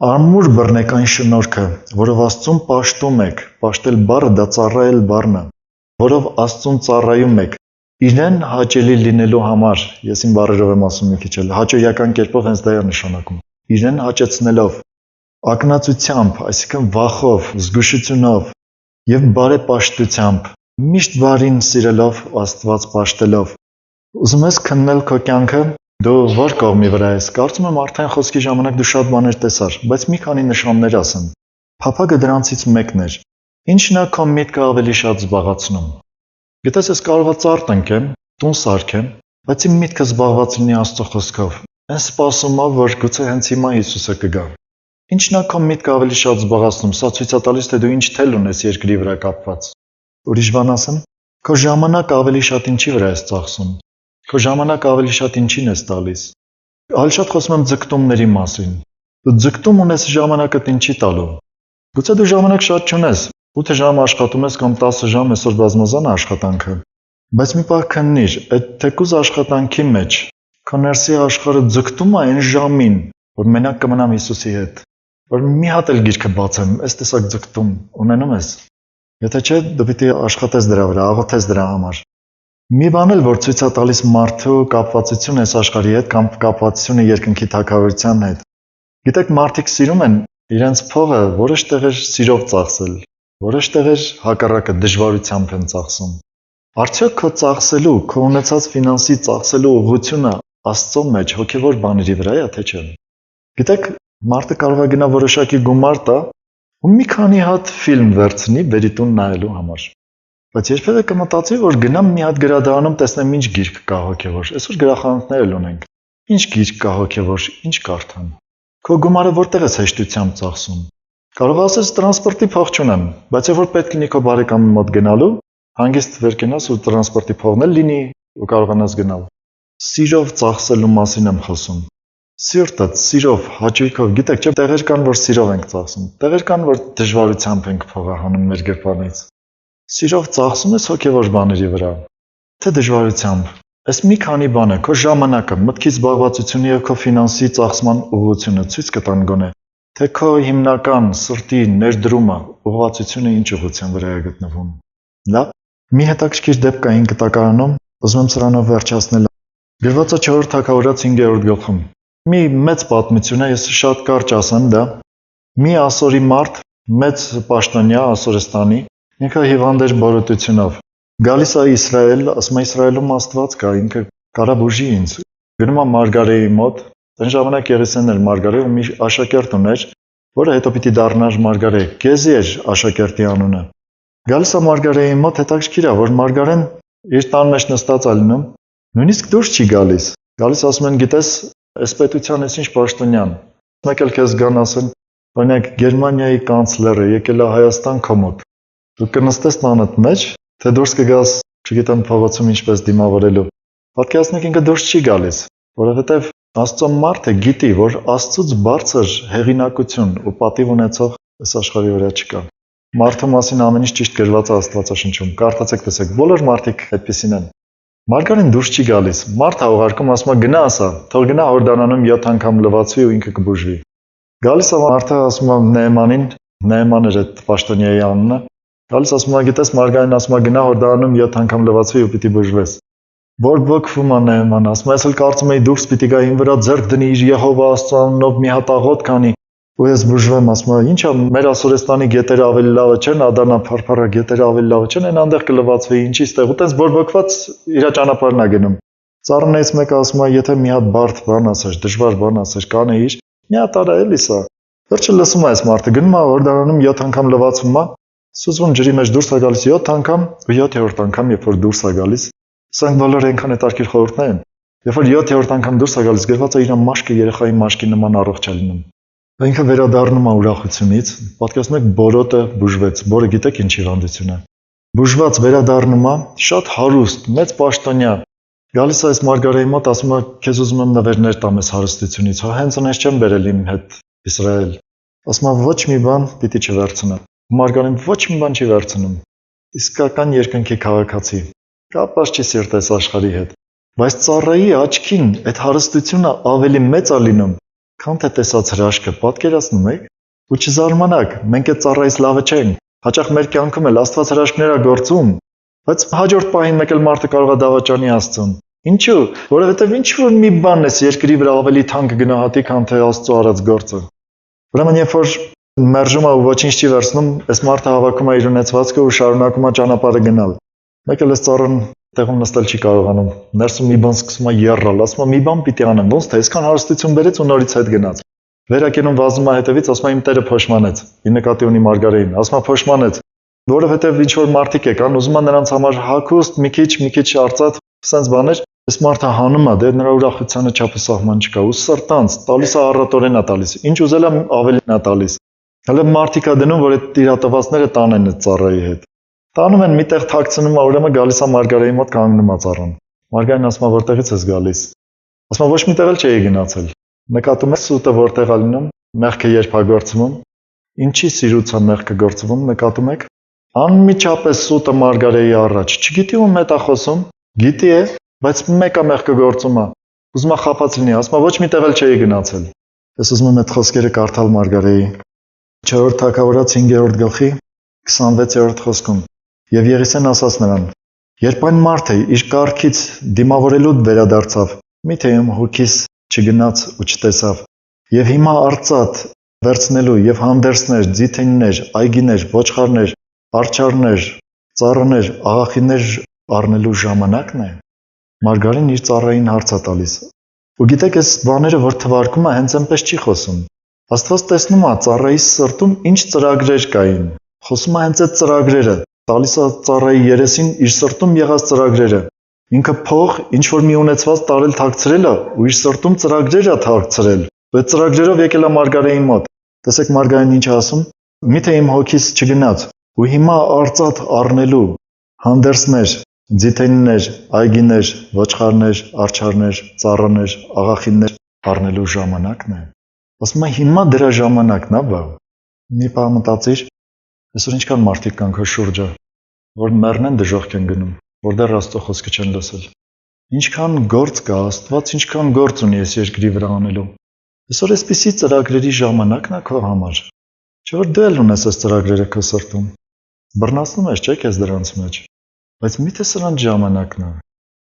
Ամուր բռնեք այն շնորհքը, որով Աստծուն պաշտում եք, պաշտել բառը դա ծառայել բառն է, որով Աստծուն ծառայում եք, իրեն հաճելի լինելու համար, ես իմ բառերով եմ ասում մի քիչ էլ, հաճոյական կերպով հենց դա է նշանակում, իրեն հաճեցնելով, ակնածությամբ, այսինքն վախով, զգուշությունով եւ բարեպաշտությամբ, միշտ բարին սիրելով, Աստված պաշտելով։ Ուզում ես քննել քո կյանքը, դու որ կողմի վրա ես, կարծում եմ արդեն խոսքի ժամանակ դու շատ բաներ տեսար, բայց մի քանի նշաններ ասեմ։ Փափագը դրանցից մեկն էր։ Ինչն է քո միտքը ավելի շատ զբաղացնում։ Գիտես, ես կարող եմ ծառ տնկեմ, տուն սարքեմ, բայց իմ միտքը զբաղված լինի Աստծո խոսքով։ Այն սպասումով, որ գուցե հենց հիմա Հիսուսը կգա։ Ինչն է քո միտքը ավելի շատ զբաղացնում, սա ցույց է տալիս, թե դու ինչ թել ունես երկրի վրա կապված։ Ուրիշ բան ասեմ, քո ժամանակը ավելի շատ ինչի վրա ես ծախսում։ Քո ժամանակը ավելի շատ ինչին ես տալիս։ Ավելի շատ խոսում եմ ձգտումների մասին։ Դու ձգտում ունես ժամանակդ ինչի տալու։ Գուցե դու ժամանակ շատ չունես, 8 ժամ աշխատում ես կամ 10 ժամ այսօր բազմազան է աշխատանքը։ Բայց մի պահ քննիր, այդ թեկուզ աշխատանքի մեջ քո ներսի աշխարհը ձգտում է այն ժամին, որ մենակ կմնամ Հիսուսի հետ։ Որ մի հատ էլ գիրքը բացեմ, այս տեսակ ձգտում ունենում ես։ Եթե չէ, դու պիտի աշխատես դրա վրա, աղոթես դրա համար։ Մի բան էլ, որ ցույց է տալիս մարդու կապվածությունը այս աշխարհի հետ կամ կապվածությունը երկնքի թագավորության հետ։ Գիտեք, մարդիկ սիրում են իրենց փողը որոշ տեղեր սիրով ծախսել, որոշ տեղեր հակառակը դժվարությամբ են ծախսում։ Արդյոք քո ծախսելու, քո ունեցած ֆինանսի ծախսելու ուղղությունը Աստծո մեջ հոգևոր բաների վրա է, թե չէ։ Գիտեք, մարդը կարող է գնա որոշակի գումար տա ու մի քանի հատ ֆիլմ վերցնի բերի տուն նայելու համար։ Բայց երբևէ կմտածի, որ գնամ մի հատ գրադարանում տեսնեմ ինչ գիրք կա հոգևոր։ Այսօր գրախանութներ էլ ունենք։ Ինչ գիրք կա հոգևոր, ինչ կարդամ։ Քո գումարը որտեղ ես հեշտությամբ ծախսում։ Կարող ասես տրանսպորտի փող չունեմ, բայց երբ որ պետք լինի քո բարեկամի մոտ գնալու, հանգիստ վեր կենաս ու տրանսպորտի փողն էլ լինի ու կարողանաս գնալ։ Սիրով ծախսելու մասին եմ խոսում։ Սիրտդ, սիրով, հաճույքով, գիտեք, չէ՞ տեղեր կան, որ սիրով ենք ծախսում։ Տեղեր կան, որ դժվարությամբ ենք փողը հանում մեր գրպանից։ Սիրով ծախսում ես հոգևոր բաների վրա, թե դժվարությամբ։ Այս մի քանի բանը քո ժամանակը, մտքի զբաղվածությունը եւ քո ֆինանսի ծախսման ուղղությունը ցույց կտան գոնե, թե քո հիմնական սրտի ներդրումը, ուղղվածությունը ինչ ուղղության վրա է գտնվում։ Լավ, մի հետաքրքիր դեպք կա 5 կտակարանում, ուզում եմ սրանով վերջացնել։ Գրված է 4 թագավորաց 5-րդ գլխում։ Մի մեծ պատմություն է, ես շատ կարճ ասեմ դա։ Մի ասորի մարդ, մեծ պաշտոնյա Ասորստանի, ինքը հիվանդ էր բորոտությունով։ Գալիս է Իսրայել, ասում է Իսրայելում Աստված կա, ինքը կարա բուժի ինձ։ Գնում է Մարգարեի մոտ, այն ժամանակ Եղիսեն էր Մարգարե ու մի աշակերտ ուներ, որը հետո պիտի դառնար Մարգարե։ Գեզի էր աշակերտի անունը։ Գալիս է Մարգարեի մոտ, հետաքրքիր է, որ Մարգարեն իր տան մեջ նստած է լինում, նույնիսկ դուրս չի գալիս։ Գալիս ասում են, գիտես, այս պետության ես ինչ պաշտոնյան։ Մեկ էլ քեզ գան ասեն, օրինակ Գերմանիայի կանցլերը եկել է Հայաստան քո մոտ։ Դու կնստես տանդ մեջ, թե դուրս կգաս, չգիտեմ փողոցում ինչպես դիմավորելու։ Պատկերացնեք ինքը դուրս չի գալիս, որովհետև Աստծո մարդը գիտի, որ Աստծուց բարձր հեղինակություն ու պատիվ ունեցող այս աշխարհի վրա չկա։ Մարդու մասին ամեն ինչ ճիշտ գրված է Աստվածաշնչում։ Կարդացեք, տեսեք, բոլոր մարդիկ այդպեսին են։ Մարգարեն դուրս չի գալիս։ Մարդը ուղարկում ասում է գնա ասա, թող գնա Հորդանանում 7 անգամ լվացվի ու ինքը կբուժվի։ Գալիս է մարդը ասում է Նեեմանին, Նեեման էր այդ պաշտոնյայի անունը։ Գալիս ասում է գիտես Մարգարեն ասում է գնա Հորդանանում 7 անգամ լվացվի ու պիտի բուժվես։ Բորբոքվում է Նեեման, ասում է ես էլ կարծում էի դուրս պիտի գա ին վրա ձեռք դնի իր Եհովա Աստծո անունով մի հատ աղոթ քանի ու ես բուժվեմ, ասում է ի՞նչ է մեր Ասորստանի գետերը ավելի լավը չեն, Ադանա Փարփարա գետերը ավելի լավը չեն, այն այնտեղ կլվացվի ինչի ստեղ ու տես բորբոքված իր ճանապարհն է գնում։ Ծառներից մեկը ասում է եթե մի հատ բարդ բան ասես, դժվար բան ասես, կանեիր, մի հատ արա էլի սա։ Վերջը լսում է այս մարդը, գնում է Հորդանանում 7 անգամ լվացվում է, սուզվում ջրի մեջ դուրս է գալիս 7 անգամ ու 7-րդ անգամ երբ որ դուրս է գալիս, սրանք բոլորը այնքան հետաքրքիր խորհուրդներ են։ Երբ որ 7-րդ անգամ դուրս է գալիս, գրված է իր մաշկը երեխայի մաշկի նման առողջ է լինում։ Ինքը վերադառնում է ուրախությունից, պատկերացնեք բորոտը բուժվեց, բորը գիտեք ինչ հիվանդություն է։ Բուժված վերադառնում է, շատ հարուստ, մեծ պաշտոնյա։ Գալիս է այս Մարգարեի մոտ, ասում է քեզ ուզում եմ նվերներ տամ այս հարստությունից, հա հենց ունես չեմ բերել իմ հետ Իսրայել։ Ասում է ոչ մի բան պիտի չվերցնեմ։ Մարգարեն ոչ մի բան չի վերցնում։ Իսկական երկնքի քաղաքացի։ Կապված չի սիրտես աշխարհի հետ։ Բայց ծառայի աչքին այդ հարստությունը ավելի մեծ է լինում, քան թե տեսած հրաշքը, պատկերացնում եք։ Ու չզարմանաք, մենք այդ ծառայից լավը չենք։ Հաճախ մեր կյանքում էլ Աստված հրաշքներ է գործում, բայց հաջորդ պահին մեկ էլ մարդը կարող է դավաճանի Աստծուն։ Ինչու՞, որովհետև ինչ որ մի բանն էս երկրի վրա ավելի թանկ գնահատի, քան թե Աստծո արած գործը։ Ուրեմն երբ որ մերժում է ու ոչինչ չի վերցնում, այս մարդը հավաքում է իր ունեցվածքը ու շարունակում է ճանապարհը գնալ։ Մեկ էլ այս ծառան տեղում նստել չի կարողանում։ Ներսում մի բան սկսում է եռալ, ասում է մի բան պիտի անեմ, ոնց թե այսքան հարստություն բերեց ու նորից հետ գնաց։ Վերակենում վազում է հետևից, ասում է իմ տերը փոշմանեց։ Ի նկատի ունի Մարգարեին, ասում է փոշմանեց, որովհետև ինչ որ մարդիկ եկան, ուզում է նրանց համար հագուստ, մի քիչ արծաթ Սենց բաներ, այս մարդը հանում է, դե նրա ուրախությանը չափը սահման չկա, ու սրտանց, տալիս է առատորեն է տալիս, ինչ ուզել է ավելին է տալիս։ Հələ մարդիկ է դնում, որ այդ տիրատվածները տանեն այդ ծառայի հետ։ Տանում են միտեղ թաքցնում է, ուրեմն գալիս է Մարգարեի մոտ կանգնում է ծառան։ Մարգարեն ասում է որտեղից ես գալիս։ Ասում է ոչ միտեղ էլ չէի գնացել։ Նկատում ես սուտը որտեղ է լինում, մեղքը երբ է գործվում, ինչի սիրուց է մեղքը գործվում, նկատում եք։ Անմիջապես սուտը Մարգարեի առաջ, չգիտի ում հետ է խոսում, գիտի է, բայց մեկը մեղքը գործում է։ Ուզում է խափած լինի, ասում է ոչ միտեղ էլ չէի գնացել։ Ես ուզում եմ այդ խոսքերը կարդալ Մարգարեի 4-րդ Թագավորաց 5-րդ գլխի 26-րդ խոսքում։ Եվ Եղիսեն ասաց նրան. երբ այն մարդը իր կառքից դիմավորելու վերադարձավ, միթե իմ հոգիս չգնաց ու չտեսավ, եւ հիմա արծաթ վերցնելու եւ հանդերձներ, ձիթենիներ, այգիներ, ոչխարներ, արջառներ, ծառաներ, աղախիններ առնելու ժամանակն է, Մարգարեն իր ծառային հարց է տալիս։ Ու գիտեք, այս բաները, որ թվարկում է, հենց այնպես չի խոսում։ Աստված տեսնում է ծառայի սրտում ինչ ծրագրեր կային։ Խոսում է հենց այդ ծրագրերը, տալիս է ծառայի երեսին իր սրտում եղած ծրագրերը։ Ինքը փող, ինչ որ մի ունեցված տարել թաքցրել է, ու իր սրտում ծրագրեր է թաքցրել։ Այդ ծրագրերով եկել է Մարգարեի մոտ։ Տեսեք Մարգարեն ինչ է ասում. միթե իմ հոգիս չգնաց, ու հիմա արծաթ առնելու հանդերձներ, ձիթենիներ, այգիներ, ոչխարներ, արջառներ, ծառաներ, աղախիններ առնելու ժամանակն է։ Ասում է հիմա դրա ժամանակն է, բա։ Մի բան մտածիր, այսօր ինչքան մարդիկ կան քո շուրջը, որ մեռնեն դժոխք են գնում, որ դեռ Աստծո խոսքը չեն լսել։ Ինչքան գործ կա, Աստված ինչքան գործ ունի այս երկրի վրա անելու։ Այսօր այսպիսի ծրագրերի ժամանակն է քո համար։ Չէ՞ որ դու էլ ունես այս ծրագրերը քո սրտում։ Բռնացնում ես, չէ՞ քեզ դրանց մեջ։ Բայց միթե սրանց ժամանակն է։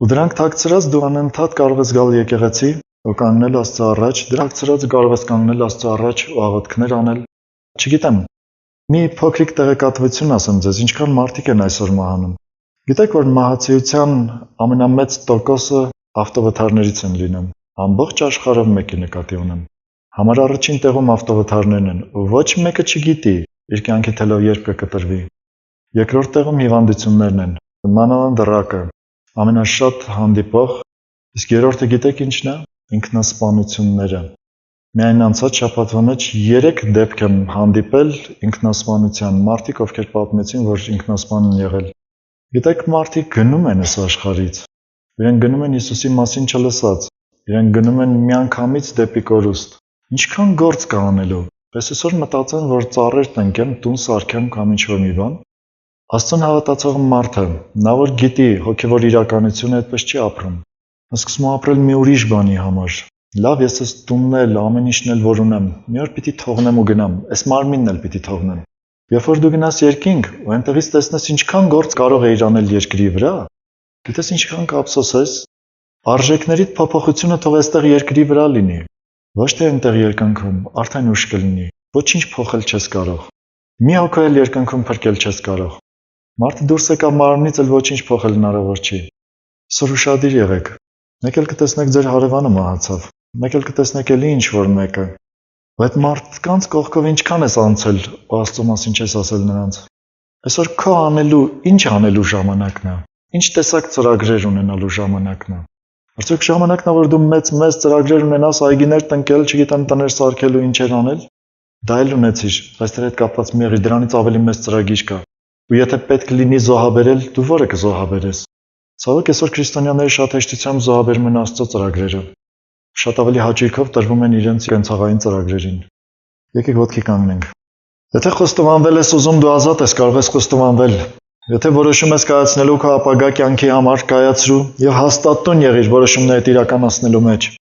Ու դրանք թաքցրած դու անընդհատ կարող ես գալ եկեղեցի ու կանգնել Աստծո առաջ, դրանք ցրած կարող ես կանգնել Աստծո առաջ ու աղոթքներ անել։ Չգիտեմ, մի փոքրիկ տեղեկատվություն ասեմ ձեզ, ինչքան մարդիկ են այսօր մահանում։ Գիտեք, որ մահացիության ամենամեծ տոկոսը ավտովթարներից են լինում։ Ամբողջ աշխարհով մեկի նկատի ունեմ։ Համար առաջին տեղում ավտովթարներն են, ու ոչ մեկը չգիտի իր կյանքի թելով երբ կկտրվի։ Երկրորդ տեղում հիվանդություններն են, մանավանդ ռակը, ամենաշատ հանդիպող, իսկ երրորդը գիտեք ինչն է։ Ինքնասպանությունները։ Միայն անցած շաբաթվա մեջ 3 դեպք եմ հանդիպել ինքնասպանության, մարդիկ, ովքեր պատմեցին, որ ինքնասպան են եղել։ Գիտեք, մարդիկ գնում են այս աշխարհից, իրենք գնում են Հիսուսի մասին չլսած, իրենք գնում են միանգամից դեպի կորուստ։ Ինչքան գործ կա անելու։ Պես այսօր մտածեն, որ ծառեր տնկեմ, տուն սարքեմ կամ ինչ-որ մի բան։ Աստծուն հավատացող մարդը, նա որ գիտի հոգևոր իրականությունը, այդպես չի ապրում։ Սկսում եմ ապրել մի ուրիշ բանի համար։ Լավ, ես այս տունն էլ, ամեն ինչն էլ որ ունեմ, մի օր պիտի թողնեմ ու գնամ, այս մարմինն էլ պիտի թողնեմ։ Երբ որ դու գնաս երկինք ու այնտեղից տեսնես ինչքան գործ կարող է իրանել երկրի վրա, գիտես ինչքան կափսոսես, արժեքներիդ փոփոխությունը թող այստեղ երկրի վրա լինի, ոչ թե այնտեղ երկնքում, արդեն ուշ կլինի, ոչինչ փոխել չես կարող։ Մի հոգու էլ երկնքում փրկել չես կարող։ Մարդը դուրս եկա մարմնից էլ ոչինչ փոխել հնարավոր չի։ Սոր ուշադիր եղեք։ Մեկ էլ կտեսնեք ձեր հարևանը մահացավ, մեկ էլ կտեսնեք էլի ինչ-որ մեկը։ Բայց մարդկանց կողքով ինչքան ես անցել ու Աստծո մասին չես ասել նրանց։ Այսօր քո անելու, ինչ անելու ժամանակն է։ Ինչ տեսակ ծրագրեր ունենալու ժամանակն է։ Արդյոք ժամանակն է, որ դու մեծ ծրագրեր ունենաս, այգիներ տնկել, չգիտեմ, տներ սարքելու ինչեր անել։ Դա էլ ունեցիր, բայց դրա հետ կապված մի եղիր, դրանից ավելի մեծ ծրագիր կա։ Ու եթե պետք լինի զոհաբերել, դու որը կզոհաբերես։ Ցավոք այսօր քրիստոնյաները շատ հեշտությամբ զոհաբերում են Աստծո ծրագրերը։ Շատ ավելի հաճույքով տրվում են իրենց կենցաղային ծրագրերին։ Եկեք ոտքի կանգնենք։ Եթե խոստովանվել ես ուզում, դու ազատ ես, կարող ես խոստովանվել։ Եթե որոշում ես կայացնելու քո ապագա կյանքի համար, կայացրու եւ հաստատուն եղիր որոշումներդ իրականացնելու մեջ։